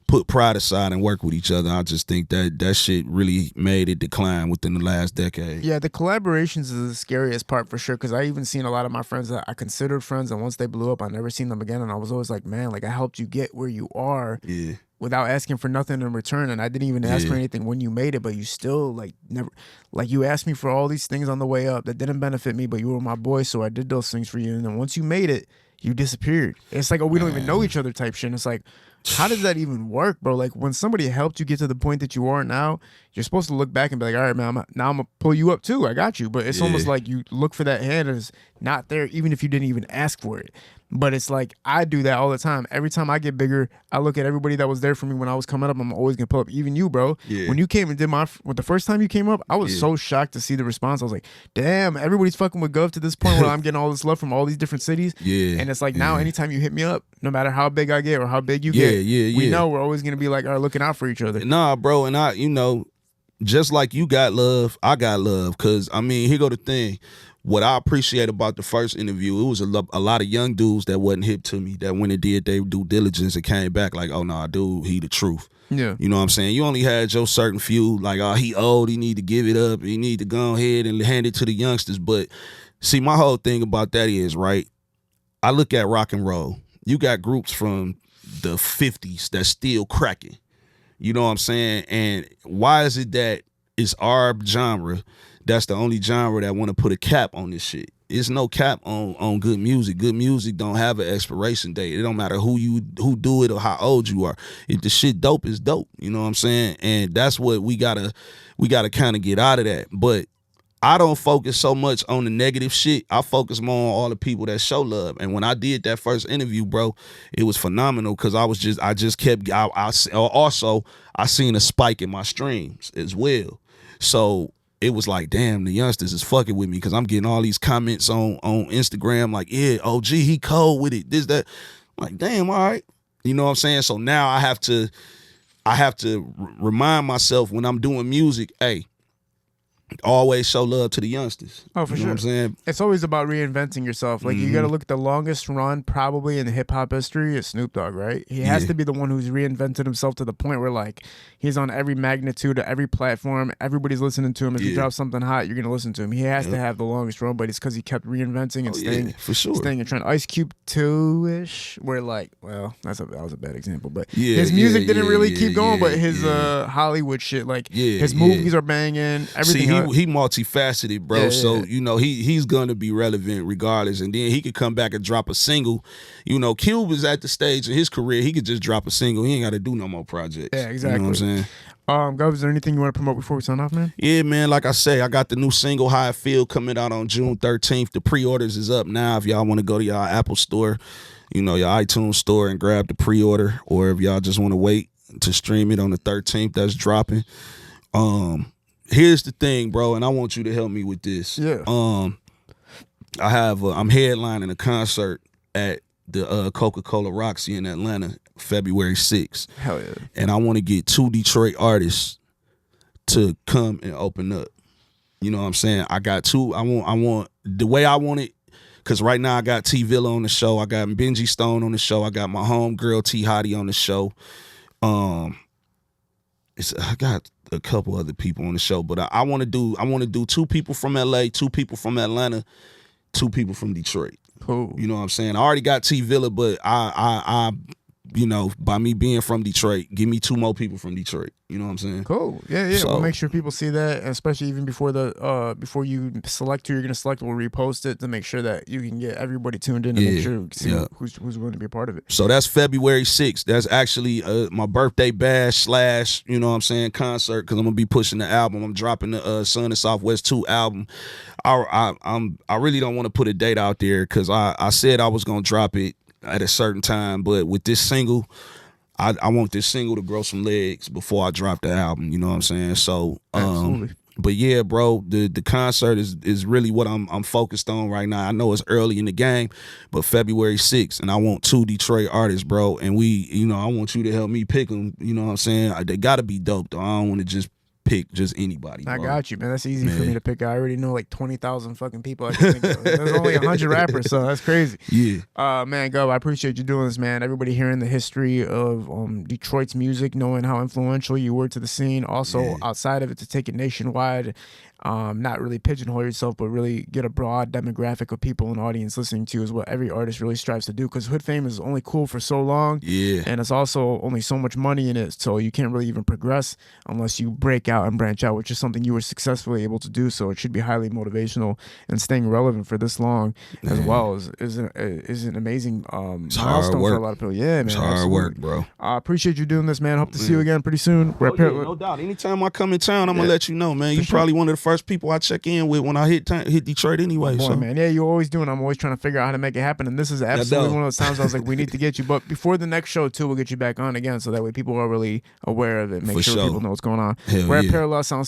put pride aside and work with each other, I just think that shit really made it decline within the last decade. Yeah, the collaborations is the scariest part for sure, because I even seen a lot of my friends that I considered friends, and once they blew up, I never seen them again, and I was always like, man, like, I helped you get where you are without asking for nothing in return, and I didn't even ask for anything when you made it, but you still, like, never, like, you asked me for all these things on the way up that didn't benefit me, but you were my boy, so I did those things for you, and then once you made it, you disappeared. It's like, oh, we don't even know each other type shit, and it's like, how does that even work, bro? Like, when somebody helped you get to the point that you are now, you're supposed to look back and be like, all right, man, now I'm going to pull you up too. I got you. But it's almost like you look for that hand and it's not there, even if you didn't even ask for it. But it's like, I do that all the time. Every time I get bigger, I look at everybody that was there for me when I was coming up. I'm always going to pull up. Even you, bro. Yeah. When you came and did the first time you came up, I was so shocked to see the response. I was like, damn, everybody's fucking with Gov to this point where I'm getting all this love from all these different cities. Yeah. And it's like, now anytime you hit me up, no matter how big I get or how big you get, we know we're always going to be like, all right, looking out for each other. Nah, bro. And I, you know, just like you got love, I got love. Because, I mean, here go the thing. What I appreciate about the first interview, it was a lot of young dudes that wasn't hip to me, that went and did their due diligence and came back like, oh, nah, dude, he the truth. Yeah. You know what I'm saying? You only had your certain few, like, oh, he old, he need to give it up, he need to go ahead and hand it to the youngsters. But, see, my whole thing about that is, right, I look at rock and roll. You got groups from the 50s that's still cracking. You know what I'm saying? And why is it that it's our genre that's the only genre that want to put a cap on this shit? It's no cap on good music. Good music don't have an expiration date. It don't matter who do it or how old you are. If the shit dope is dope. You know what I'm saying? And that's what we gotta kind of get out of that. But I don't focus so much on the negative shit. I focus more on all the people that show love. And when I did that first interview, bro, it was phenomenal because I just kept. Also I seen a spike in my streams as well. So it was like, damn, the youngsters is fucking with me because I'm getting all these comments on Instagram like, yeah, OG, he cold with it, this, that. I'm like, damn, all right. You know what I'm saying? So now I have to remind myself when I'm doing music, hey, always show love to the youngsters. Oh, for you know sure. what I'm saying? It's always about reinventing yourself. Like, you got to look at the longest run probably in hip hop history is Snoop Dogg, right? He has to be the one who's reinvented himself to the point where, like, he's on every magnitude, every platform. Everybody's listening to him. If he drops something hot, you're going to listen to him. He has to have the longest run, but it's because he kept reinventing and staying in trend. Ice Cube 2-ish, where, like, well, that was a bad example, but his music didn't really keep going, but his Hollywood shit, like, his movies are banging, everything. He multifaceted, bro. So you know he's gonna be relevant regardless, and then he could come back and drop a single. You know, Cube is at the stage of his career; he could just drop a single. He ain't got to do no more projects. Yeah, exactly. You know what I'm saying? Gov, is there anything you want to promote before we sign off, man? Yeah, man. Like I say, I got the new single "How I Feel" coming out on June 13th. The pre-orders is up now. If y'all want to go to y'all Apple store, you know, your iTunes store, and grab the pre-order, or if y'all just want to wait to stream it on the 13th, that's dropping. Here's the thing, bro, and I want you to help me with this. Yeah. I'm headlining a concert at the Coca-Cola Roxy in Atlanta, February 6th. Hell yeah. And I want to get 2 Detroit artists to come and open up. You know what I'm saying? I got 2. I want the way I want it, because right now I got T Villa on the show. I got Benji Stone on the show. I got my homegirl T Hottie on the show. I got a couple other people on the show, but I want to do 2 people from LA, 2 people from Atlanta, 2 people from Detroit. Cool. You know what I'm saying? I already got T Villa, but I you know, by me being from Detroit, give me 2 more people from Detroit. You know what I'm saying? Cool. Yeah. So, we'll make sure people see that, especially even before before you select who you're gonna select. We'll repost it to make sure that you can get everybody tuned in and make sure see who's going to be a part of it. So that's February 6th. That's actually my birthday bash / you know what I'm saying, concert, because I'm gonna be pushing the album. I'm dropping the Sun and Southwest 2 album. I really don't want to put a date out there because I said I was gonna drop it at a certain time, but with this single, I want this single to grow some legs before I drop the album. You know what I'm saying? So, Absolutely. But yeah, bro, the concert is really what I'm focused on right now. I know it's early in the game, but February 6th, and I want 2 Detroit artists, bro. And I want you to help me pick them. You know what I'm saying? They gotta be dope though. I don't want to just pick just anybody. I bro. got you, man. That's easy for me to pick. I already know like 20,000 fucking people. I can think of. There's only 100 rappers, so that's crazy. Yeah. Man, Go. I appreciate you doing this, man. Everybody hearing the history of Detroit's music, knowing how influential you were to the scene. Also, outside of it, to take it nationwide. Not really pigeonhole yourself, but really get a broad demographic of people and audience listening to you is what every artist really strives to do, because hood fame is only cool for so long, and it's also only so much money in it, so you can't really even progress unless you break out and branch out, which is something you were successfully able to do. So it should be highly motivational, and staying relevant for this long as well is an amazing milestone for a lot of people. Yeah, man, it's hard work, bro. I appreciate you doing this, man. Hope to see you again pretty soon. No doubt. Anytime I come in town, I'm gonna let you know, man. You probably one of the first people I check in with when I hit Detroit anyway. Boy, so man, yeah, you're always doing. I'm always trying to figure out how to make it happen, and this is absolutely one of those times I was like, we need to get you. But before the next show too, we'll get you back on again, so that way people are really aware of it. Make sure people know what's going on. We're at Parallel Sound